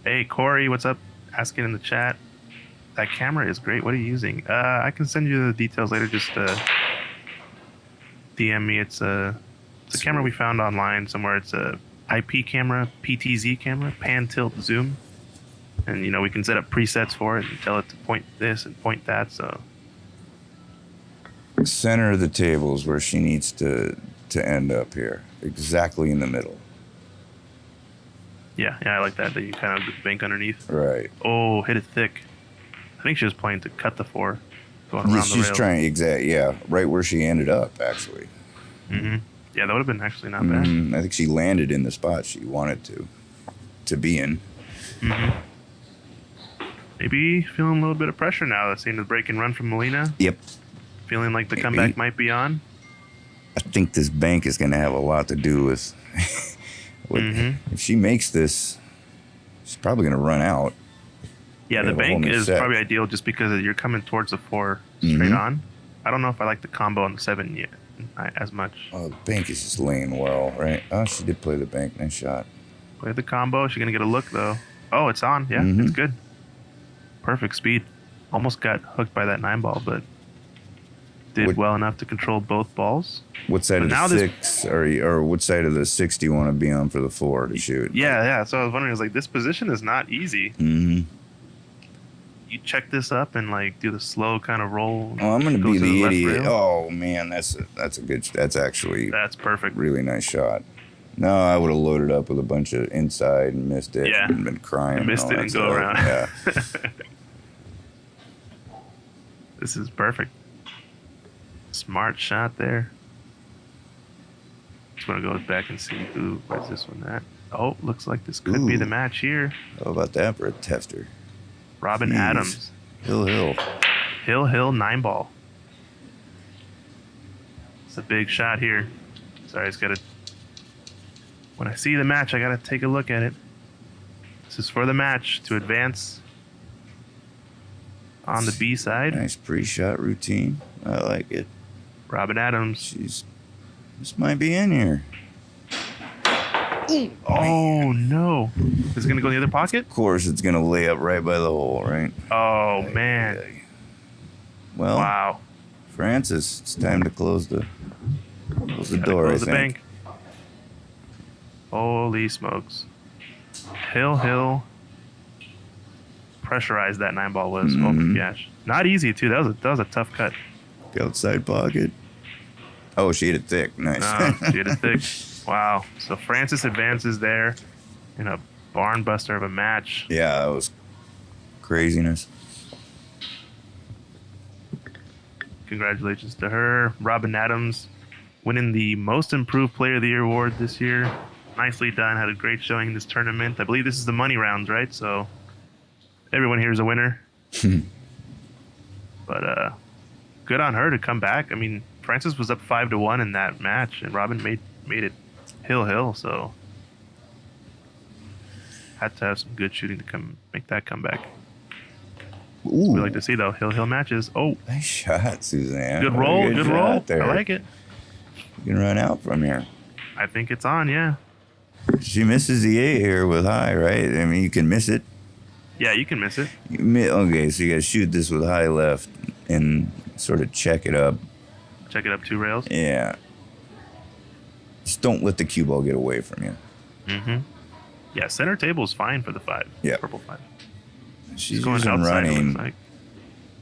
Hey Corey, what's up? Asking in the chat. That camera is great. What are you using? I can send you the details later. Just DM me. It's a camera we found online somewhere. It's a IP camera, PTZ camera, pan, tilt, zoom. And, you know, we can set up presets for it and tell it to point this and point that. So center of the table is where she needs to end up here, exactly in the middle. Yeah, I like that you kind of bank underneath. Right. Oh, hit it thick. I think she was playing to cut the 4, going around the rail. She's trying, right where she ended up, actually. Mm-hmm. Yeah, that would have been actually not bad. I think she landed in the spot she wanted to be in. Mm-hmm. Maybe feeling a little bit of pressure now. That's seeing the break and run from Molina. Yep. Feeling like the comeback might be on. I think this bank is going to have a lot to do with if she makes this, she's probably going to run out. Yeah, the bank is probably ideal just because you're coming towards the 4 straight on. I don't know if I like the combo on the 7 yet as much. Oh, the bank is just laying well, right? Oh, she did play the bank. Nice shot. Play the combo. She's going to get a look, though. Oh, it's on. Yeah, it's good. Perfect speed. Almost got hooked by that 9 ball, but did well enough to control both balls. What side of the 6 or what side of the 6 do you want to be on for the 4 to shoot? Yeah. So I was wondering, this position is not easy. Mm-hmm. You check this up and do the slow kind of roll. Oh, I'm going to be the idiot. Oh man, that's actually perfect. Really nice shot. No, I would have loaded up with a bunch of inside and missed it. Yeah, and been crying. You missed it and go around. Yeah. This is perfect. Smart shot there. Just want to go back and see where's this one at. Oh, looks like this could be the match here. How about that for a tester? Robin Jeez. Adams. Hill. Hill 9-ball. It's a big shot here. Sorry, it's got to... When I see the match, I got to take a look at it. This is for the match to advance on the B side. Nice pre-shot routine. I like it. Robin Adams. This might be in here. Oh, no. Is it going to go in the other pocket? Of course, it's going to lay up right by the hole, right? Oh, man. Well, Wow. Francis, it's time to close the Gotta door, close I the think. bank. Holy smokes. Hill. Pressurized that 9-ball was. Oh, my gosh. Not easy, too. That was a tough cut. Outside pocket. Oh, she hit it thick. Nice. She hit it thick. Wow. So Francis advances there in a barn buster of a match. Yeah, that was craziness. Congratulations to her. Robin Adams winning the Most Improved Player of the Year award this year. Nicely done. Had a great showing in this tournament. I believe this is the money rounds, right? So everyone here is a winner. But good on her to come back. I mean, Francis was up 5-1 in that match, and Robin made it hill. So had to have some good shooting to make that comeback. Ooh, We like to see though hill matches. Oh, nice shot, Suzanne. good What a roll, good roll. shot there. I like it. You can run out from here. I think it's on. Yeah. She misses the 8 here with high, right? I mean, you can miss it. Yeah, you can miss it. Okay, so you got to shoot this with high left and sort of check it up. Check it up 2 rails. Yeah. Just don't let the cue ball get away from you. Mm-hmm. Yeah, center table is fine for the 5. Yeah. Purple 5. She's going using outside, it running, looks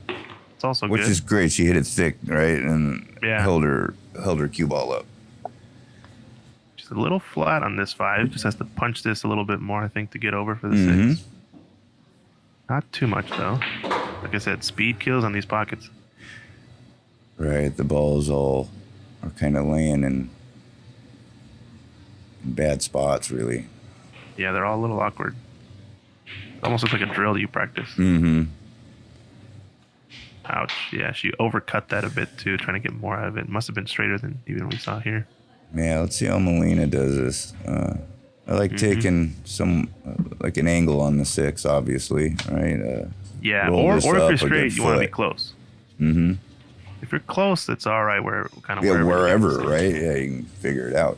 like. It's also which good. is great. She hit it thick, right? And Yeah. held her cue ball up. She's a little flat on this 5. Just has to punch this a little bit more, I think, to get over for the Mm-hmm. 6. Not too much, though. Like I said, speed kills on these pockets. Right, the balls all are kind of laying in bad spots, really. Yeah, they're all a little awkward. Almost looks like a drill that you practice. Mm-hmm. Ouch. Yeah, she overcut that a bit, too, trying to get more out of it. Must have been straighter than even we saw here. Yeah, let's see how Molina does this. I like taking some, like an angle on the 6, obviously, right? Yeah, roll or this if up you're a straight, good you want to be foot. close. Mm-hmm. If you're close, it's all right. Where kind of Yeah, wherever, you can- right? Yeah, you can figure it out.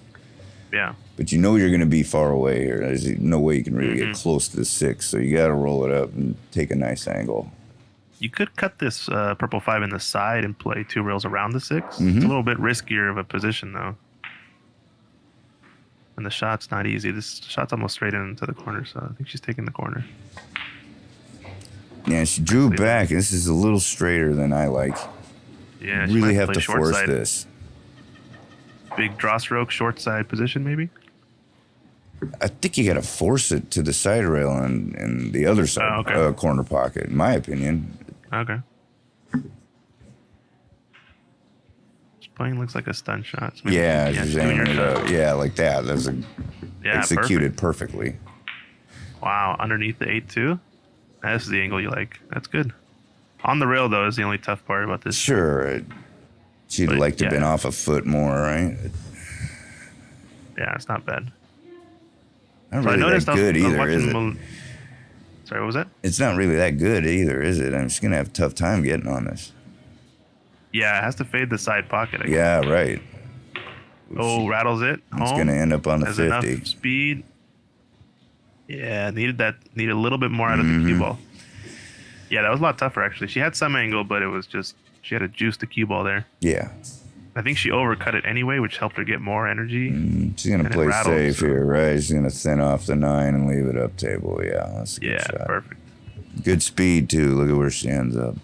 Yeah, But you know you're going to be far away here. There's no way you can really Mm-hmm. get close to the 6, so you got to roll it up and take a nice angle. you could cut this purple 5 in the side and play 2 rails around the 6. Mm-hmm. It's a little bit riskier of a position though, and the shot's not easy. This shot's almost straight into the corner, so I think she's taking the corner. Yeah, she drew Leave it. back. This is a little straighter than I like. Yeah, she Really might have play to short force side. this. Big draw stroke, short side position, maybe. I think you got to force it to the side rail and the other side Oh, okay. corner pocket, in my opinion. Okay. This playing looks like a stun shot. So maybe- Yeah, she's just doing aiming her it shot. up. Yeah, like that. That's Yeah, executed perfectly. perfect. Wow, underneath the 8-2. That's the angle you like. That's good. On the rail, though, is the only tough part about this. Sure, she'd But, like to have been yeah. off a foot more, right? Yeah, it's not bad. Not So I really noticed that good I was either, is it? watching Sorry, what was that? It's not really that good either, is it? I'm just gonna have a tough time getting on this. Yeah, it has to fade the side pocket. I guess. Yeah, right. Oh, rattles it. It's Home. gonna end up on the Has 50. enough speed. Yeah, needed a little bit more out of the cue ball. Yeah, that was a lot tougher actually. She had some angle, but it was just she had to juice the cue ball there. Yeah, I think she overcut it anyway, which helped her get more energy. she's gonna And it play rattles, safe so- here, right? She's gonna thin off the 9 and leave it up table. Yeah, that's a good Yeah, shot. perfect. Good speed too. Look at where she ends up.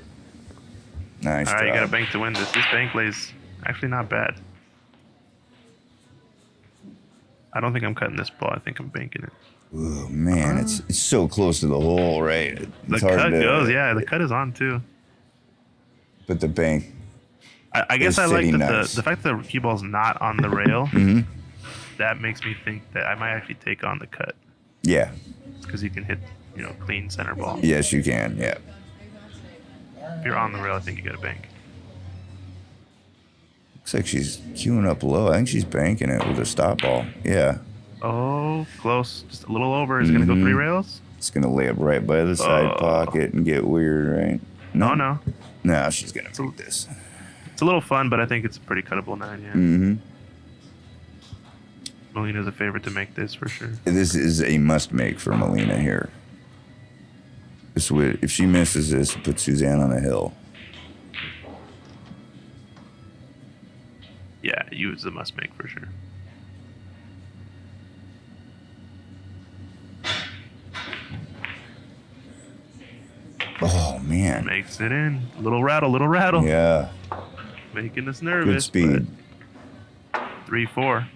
Nice All right, you job. got a bank to win this. This bank lay's actually not bad. I don't think I'm cutting this ball. I think I'm banking it. Oh man, it's so close to the hole, right? The It's hard cut to- goes, yeah. The cut is on too. But the bank, I guess It's I like sitting that nice. the fact that the cue ball's not on the rail that makes me think that I might actually take on the cut Yeah. because you can hit, you know, clean center ball. Yes, you can. Yeah. If you're on the rail, I think you got to bank. Looks like she's queuing up low. I think she's banking it with a stop ball. Yeah. Oh, close. Just a little over. Is it going to go 3 rails? It's going to lay up right by the side pocket and get weird, right? No. Oh, no. No, she's going to beat this. It's a little fun, but I think it's a pretty cuttable 9, yeah. Mm-hmm. Molina's a favorite to make this for sure. This is a must make for Molina here. This would, if she misses this, put Suzanne on a hill. Yeah, you is a must make for sure. Oh, man. Makes it in. Little rattle, little rattle. Yeah. Making us nervous. Good speed. 3-4.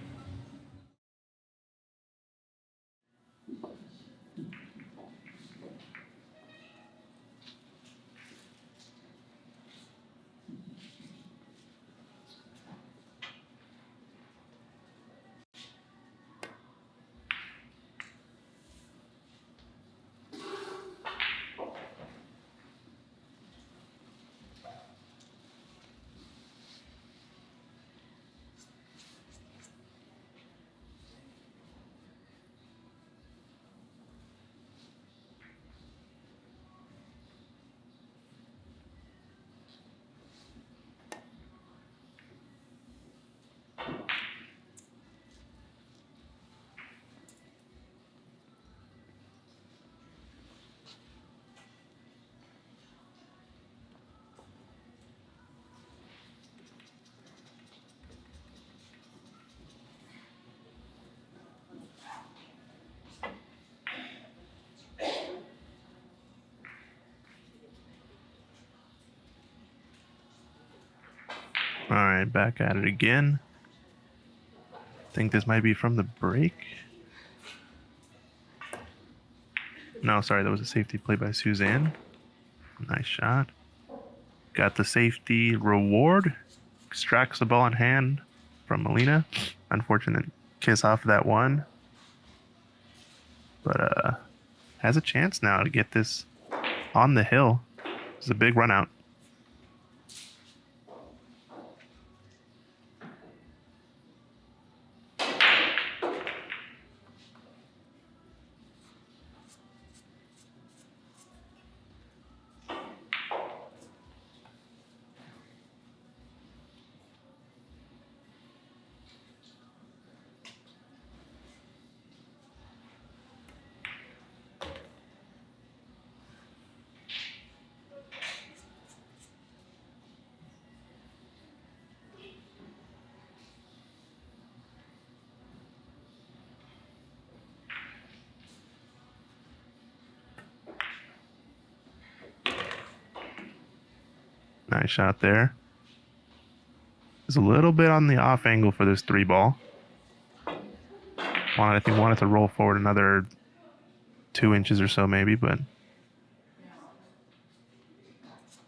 All right, back at it again. I think this might be from the break. No, sorry, that was a safety play by Suzanne. Nice shot. Got the safety reward. Extracts the ball in hand from Molina. Unfortunate kiss off that one. But has a chance now to get this on the hill. It's a big run out. Nice shot there. It's a little bit on the off angle for this 3 ball. I think wanted to roll forward another 2 inches or so maybe, but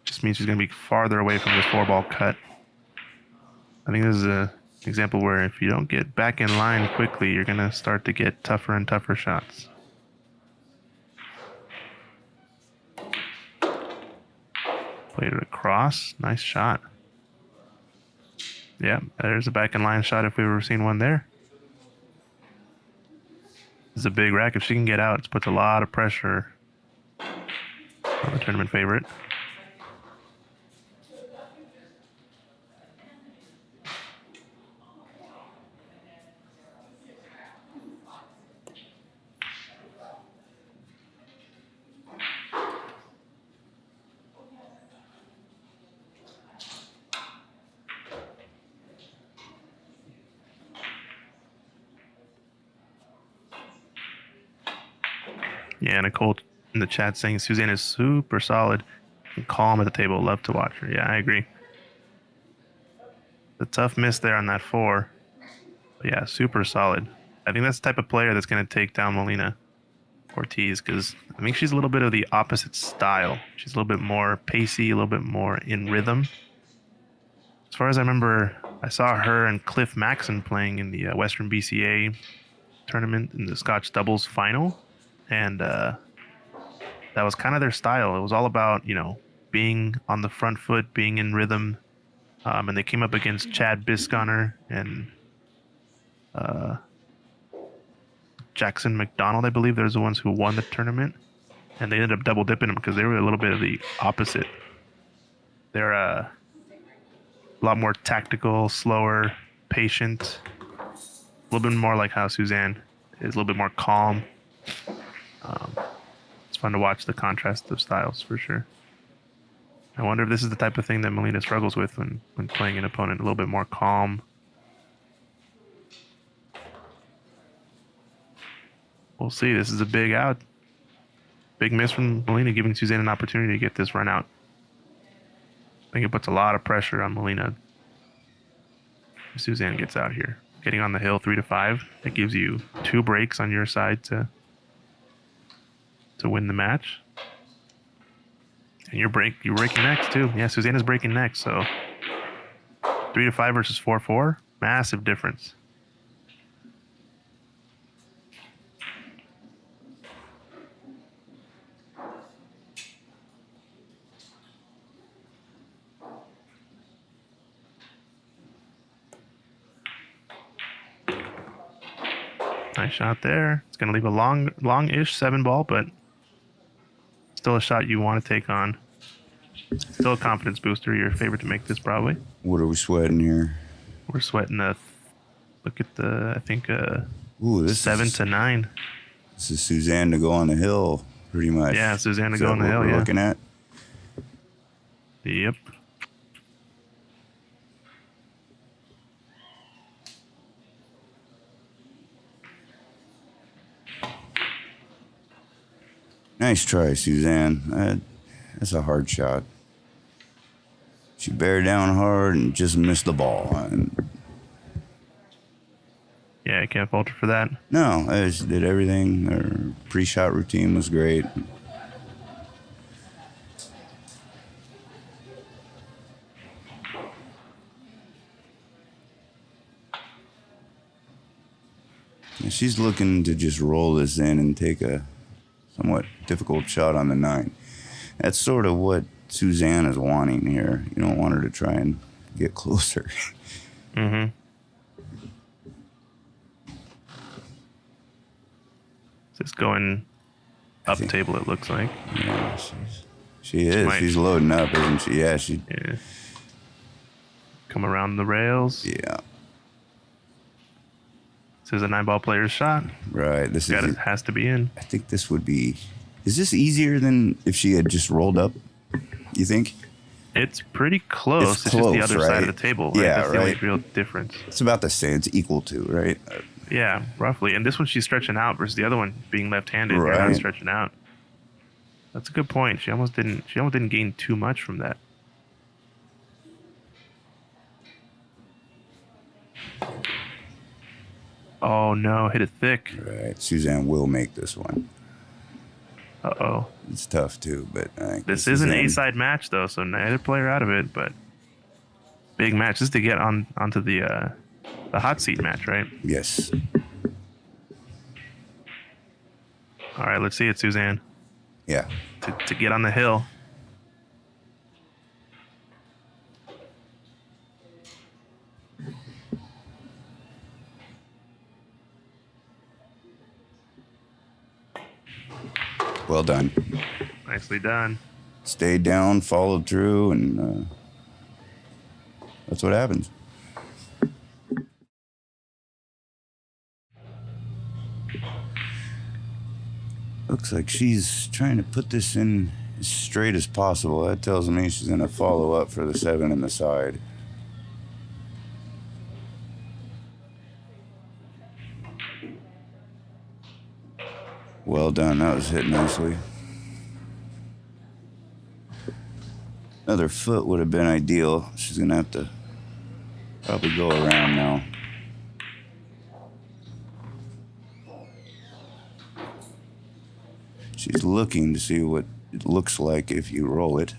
just means she's going to be farther away from this 4 ball cut. I think this is an example where if you don't get back in line quickly, you're going to start to get tougher and tougher shots. Played it across. Nice shot. Yeah, there's a back in line shot if we've ever seen one there. This is a big rack. If she can get out, it puts a lot of pressure on the tournament favorite. Yeah, Nicole in the chat saying Suzanne is super solid and calm at the table. Love to watch her. Yeah, I agree. The tough miss there on that 4. But yeah, super solid. I think that's the type of player that's going to take down Molina Ortiz because I think she's a little bit of the opposite style. She's a little bit more pacey, a little bit more in rhythm. as far as I remember, I saw her and Cliff Maxon playing in the Western BCA tournament in the Scotch doubles final, and that was kind of their style. It was all about, being on the front foot, being in rhythm. And they came up against Chad Bisconner and uh, Jackson McDonald, I believe. They're the ones who won the tournament, and they ended up double dipping them because they were a little bit of the opposite. They're a lot more tactical, slower, patient, a little bit more like how Suzanne is, a little bit more calm. It's fun to watch the contrast of styles for sure. I wonder if this is the type of thing that Molina struggles with when playing an opponent a little bit more calm. We'll see. This is a big out. Big miss from Molina, giving Suzanne an opportunity to get this run out. I think it puts a lot of pressure on Molina if Suzanne gets out here. Getting on the hill 3-5, it gives you 2 breaks on your side to win the match. And you're breaking next too. Yeah, Suzanne is breaking next, so 3-5 versus 4-4, massive difference. Nice shot there. It's going to leave a long-ish 7-ball, but still a shot you want to take on. Still a confidence booster. Your favorite to make this, probably. What are we sweating here? We're sweating look at I think Ooh, this 7-9. This is Suzanne to go on the hill, pretty much. Yeah, Suzanne to Is go that on the what hill, we're yeah. looking at? Yep. Nice try, Suzanne. That's a hard shot. She bear down hard and just missed the ball. And Yeah, I can't fault her for that. no, she did everything. Her pre-shot routine was great. And she's looking to just roll this in and take a somewhat difficult shot on the 9. That's sort of what Suzanne is wanting here. You don't want her to try and get closer. Mm-hmm. Just going up table, it looks like. Yeah, she is. She's loading up, isn't she? Yeah, Yeah. Come around the rails. Yeah. This is a 9-ball player's shot. Right. This is. Has to be in. I think this would be. Is this easier than if she had just rolled up? You think? It's pretty close. It's It's just the close, other side right? of the table. Right? Yeah, That's the only right. real difference. It's about the same. It's equal to, right? Yeah, roughly. And this one she's stretching out versus the other one being left-handed. Right. You're not stretching out. That's a good point. She almost didn't gain too much from that. Oh no, hit it thick. Right. Suzanne will make this one. Uh-oh. It's tough too, but I think This is an Suzanne- A-side match though, so neither player out of it, but big match. Just to get onto the hot seat match, right? Yes. All right, let's see it, Suzanne. Yeah. To get on the hill. Well done. Nicely done. Stayed down, followed through, and that's what happens. Looks like she's trying to put this in as straight as possible. That tells me she's going to follow up for the 7 in the side. Well done. That was hit nicely. Another foot would have been ideal. She's going to have to probably go around now. She's looking to see what it looks like if you roll it.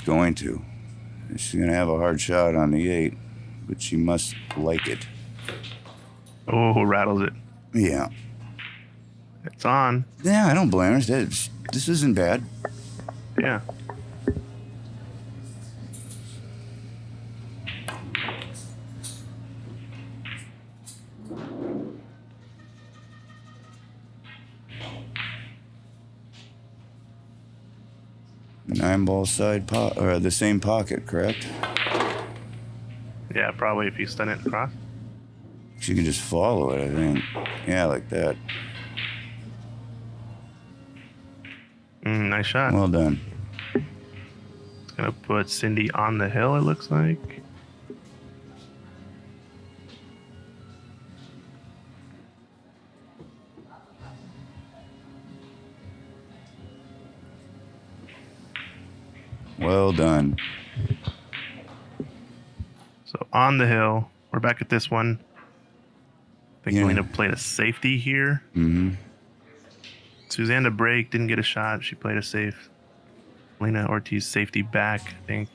going to. She's going to have a hard shot on the 8, but she must like it. Oh, rattles it. Yeah. It's on. Yeah, I don't blame her. This isn't bad. Yeah. The 9-ball side or the same pocket, correct? Yeah, probably if you stun it across. She can just follow it, I think. Yeah, like that. Nice shot. Well done. It's gonna put Cindy on the hill, it looks like. Well done. So on the hill, we're back at this one. I think Yeah. Molina played a safety here. Mm-hmm. Suzanne to break, didn't get a shot. She played a safe. Molina Ortiz safety back, I think.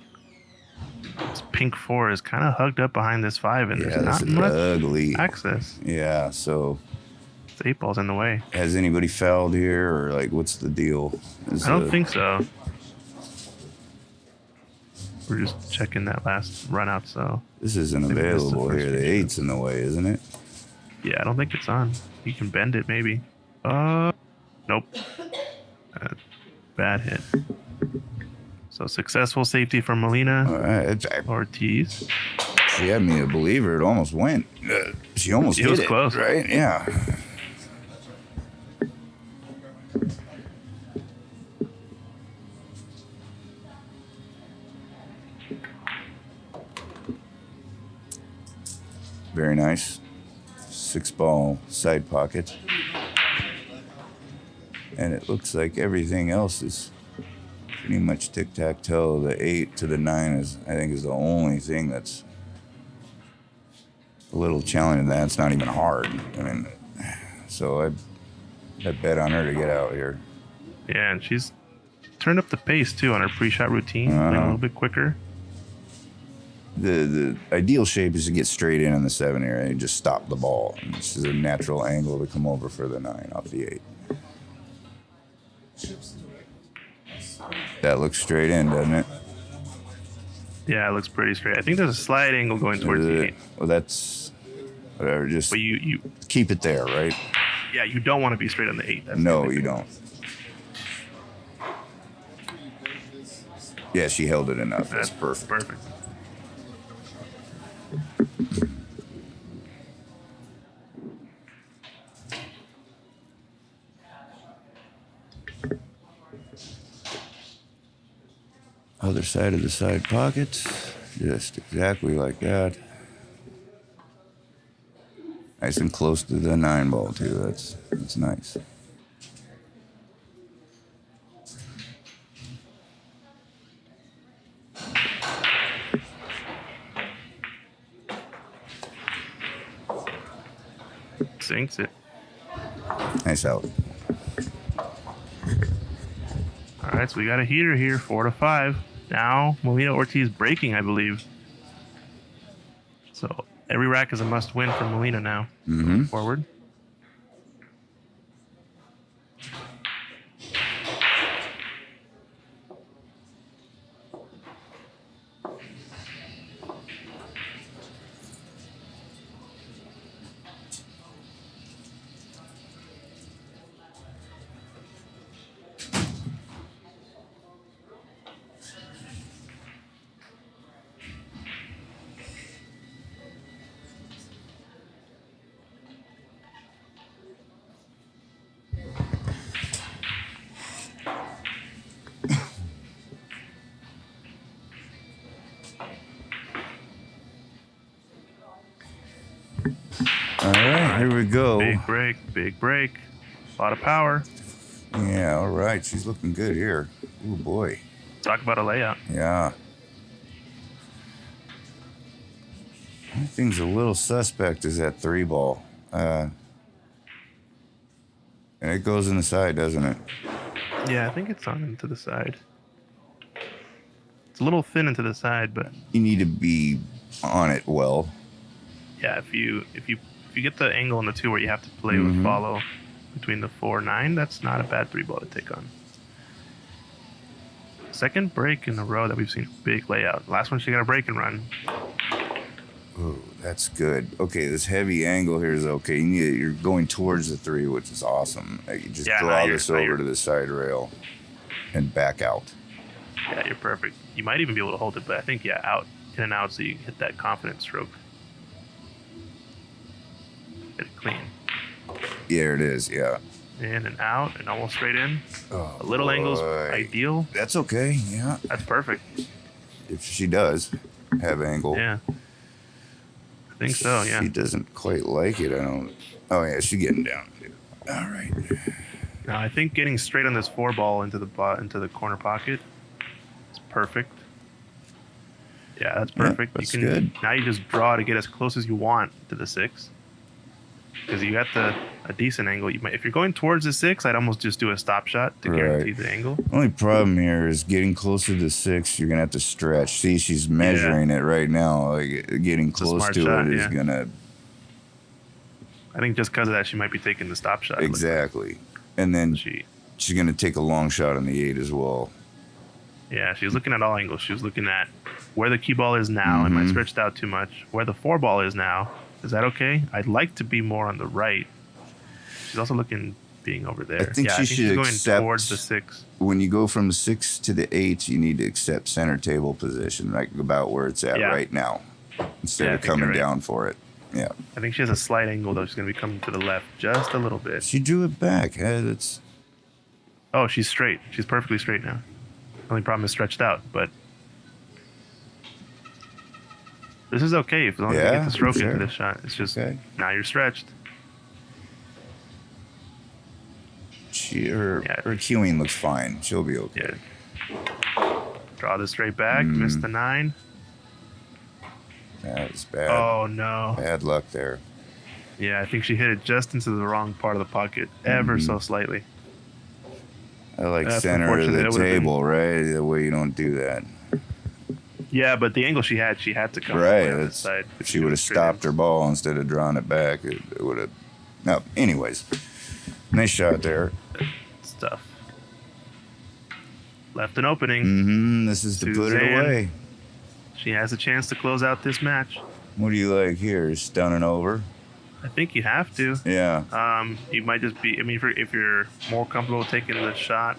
This pink 4 is kind of hugged up behind this 5, and Yeah, there's this not is much ugly. access. Yeah, so This 8-ball's in the way. has anybody fouled here, or like what's the deal? I don't think so. We're just checking that last run out, so this isn't maybe this is the available first here. The feature. 8's in the way, isn't it? yeah, I don't think it's on. You can bend it, maybe. Nope. Bad hit. So successful safety from Molina All right. Ortiz. She had me a believer. It almost went. She almost It hit was it, close. right? Yeah. Very nice. 6-ball side pocket. And it looks like everything else is pretty much tic-tac-toe. The 8 to the 9 I think is the only thing that's a little challenging. That's not even hard. I mean, so I bet on her to get out here. Yeah, and she's turned up the pace too on her pre-shot routine, playing a little bit quicker. The ideal shape is to get straight in the 7 here and just stop the ball. And this is a natural angle to come over for the 9 off the 8. That looks straight in, doesn't it? Yeah, it looks pretty straight. I think there's a slight angle going towards the 8. Well, that's whatever. Just But you keep it there, right? yeah, you don't want to be straight on the 8. That's the No, only you thing. don't. Yeah, she held it enough. That's perfect. Perfect. Other side of the side pocket. Just exactly like that. Nice and close to the 9-ball too. That's nice. Sinks it. Nice out. All right, so we got a heater here, 4-5. Now Molina Ortiz breaking, I believe. So every rack is a must-win for Molina now. Mm-hmm. Forward. All right, here we go. Big break, big break. A lot of power. Yeah, all right. She's looking good here. Oh boy. Talk about a layout. Yeah. One thing's a little suspect is that 3-ball. And it goes in the side, doesn't it? Yeah, I think it's on into the side. It's a little thin into the side, but You need to be on it well. yeah, if you get the angle on the 2 where you have to play with follow between the 4-9, that's not a bad 3-ball to take on. Second break in a row that we've seen big layout. Last one she got a break and run. Oh, that's good. Okay, this heavy angle here is okay. You're going towards the 3, which is awesome. You just draw this over to the side rail and back out. Yeah, you're perfect. You might even be able to hold it, but I think, yeah, out, in and out, so you hit that confident stroke. Get it clean. Yeah, it is, yeah. In and out, and almost straight in. Oh, a little angle's ideal. That's okay, yeah. That's perfect. If she does have angle. Yeah. I think so, yeah. She doesn't quite like it, I don't... Oh, yeah, she's getting down. All right. Now, I think getting straight on this 4-ball into the corner pocket is perfect. Yeah, that's perfect. Yeah, that's you can good. Now you just draw to get as close as you want to the 6. Because you got a decent angle. You might, if you're going towards the 6, I'd almost just do a stop shot to guarantee the angle. Only problem here is getting closer to 6. You're gonna have to stretch. See, she's measuring it right now. Like getting close to it is gonna. I think just because of that, she might be taking the stop shot. Exactly, and then she's gonna take a long shot on the 8 as well. Yeah, she was looking at all angles. She was looking at where the cue ball is now. Am I stretched out too much? Where the 4-ball is now. Is that okay? I'd like to be more on the right. She's also looking being over there. I think she should she's going accept towards the 6. When you go from the 6 to the 8, you need to accept center table position, like about where it's at right now, instead of coming down for it. Yeah. I think she has a slight angle though. She's going to be coming to the left just a little bit. She drew it back. That's. Oh, she's straight. She's perfectly straight now. Only problem is stretched out, but this is okay as long as you get the stroke into this shot. It's just now you're stretched. Her cueing looks fine. She'll be okay. Yeah. Draw this straight back. Miss the 9. That was bad. Oh no. Bad luck there. Yeah, I think she hit it just into the wrong part of the pocket, ever so slightly. I like center of the table, right? The way you don't do that. Yeah, but the angle she had to come right. on this side. If she would have stopped her ball instead of drawing it back, it would have. No, anyways, nice shot there. Stuff. Left an opening. This is to put it away. She has a chance to close out this match. What do you like here? Stun and over? I think you have to. Yeah. You might just be. I mean, if you're more comfortable taking the shot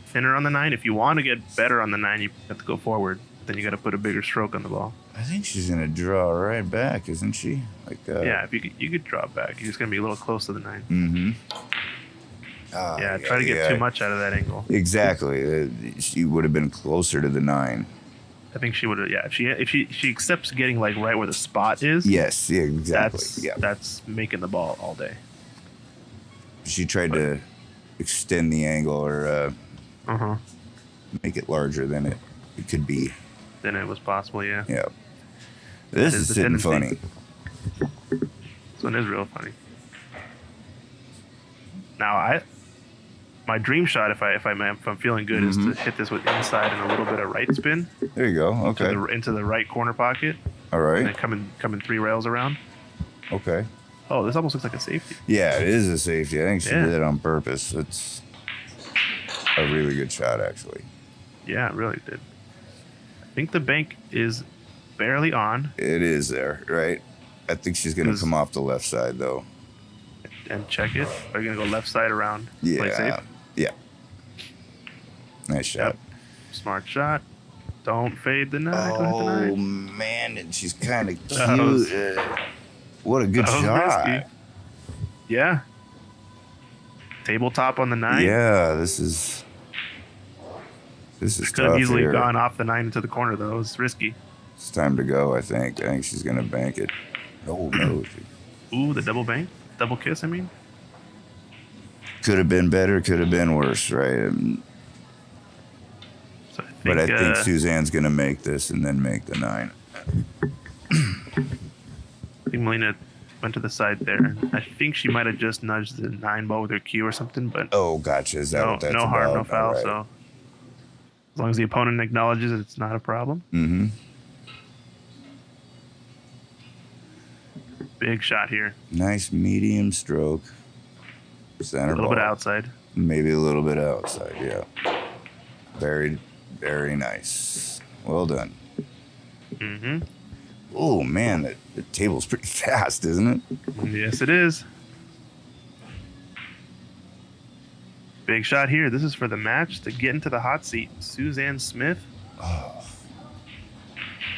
thinner on the 9, if you want to get better on the 9, you have to go forward. Then you got to put a bigger stroke on the ball. I think she's gonna draw right back, isn't she? Like yeah, if you could draw back, you're just gonna be a little close to the 9. Yeah, try to get too much out of that angle. Exactly. She would have been closer to the 9. I think she would have. Yeah, if she accepts getting like right where the spot is. Yes. Yeah. Exactly. That's making the ball all day. She tried to extend the angle or make it larger than it could be. Then it was possible, yeah. Yeah. This is sitting funny. This one is real funny. Now, my dream shot, if I'm feeling good, is to hit this with inside and a little bit of right spin. There you go. Okay. Into the right corner pocket. All right. And then coming 3 rails around. Okay. Oh, this almost looks like a safety. Yeah, it is a safety. I think she did it on purpose. It's a really good shot, actually. Yeah, it really did. I think the bank is barely on. It is there, right? I think she's going to come off the left side, though. And check it. Are you going to go left side around? Yeah. Play safe? Yeah. Nice shot. Yep. Smart shot. Don't fade the 9. Oh, man. And she's kind of cute. What a good shot. Risky. Yeah. Tabletop on the 9. Yeah, this is Could have easily gone off the 9 into the corner, though. It was risky. It's time to go, I think. I think she's going to bank it. Oh, no. Ooh, the double bank? Double kiss, I mean? Could have been better, could have been worse, right? So I think Suzanne's going to make this and then make the 9. I think Molina went to the side there. I think she might have just nudged the 9 ball with her cue or something, but... Oh, gotcha. Is that what that's no harm, about? no foul, right. so... As long as the opponent acknowledges it, it's not a problem. Mm-hmm. Big shot here. Nice medium stroke. Center A little ball. bit outside. Maybe a little bit outside, yeah. Very, very nice. Well done. Mm-hmm. Oh, man, the table's pretty fast, isn't it? Yes, it is. Big shot here. This is for the match to get into the hot seat. Suzanne Smith. Oh,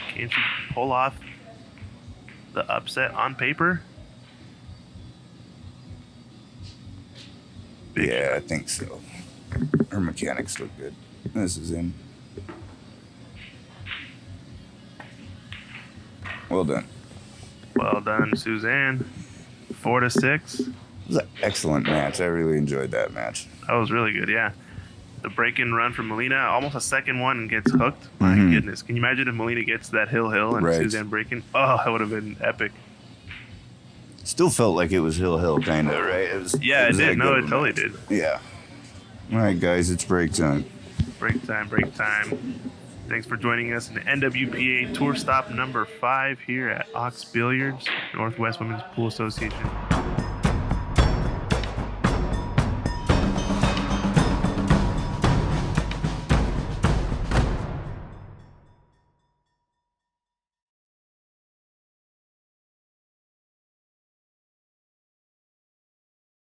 Can she pull off the upset on paper? Big yeah, I think so. Her mechanics look good. This is in. Well done. Well done, Suzanne. 4-6. It was an excellent match. I really enjoyed that match. That was really good, yeah. The break-in run from Molina, almost a second one and gets hooked. My Mhm. goodness. Can you imagine if Molina gets that hill and Right. Suzanne breaking? Oh, that would have been epic. Still felt like it was hill, kind of, right? Yeah, it was that did. No, good it of a totally match. did. Yeah. All right, guys, it's break time. Break time. Thanks for joining us in the NWPA Tour Stop number 5 here at Ox Billiards, Northwest Women's Pool Association.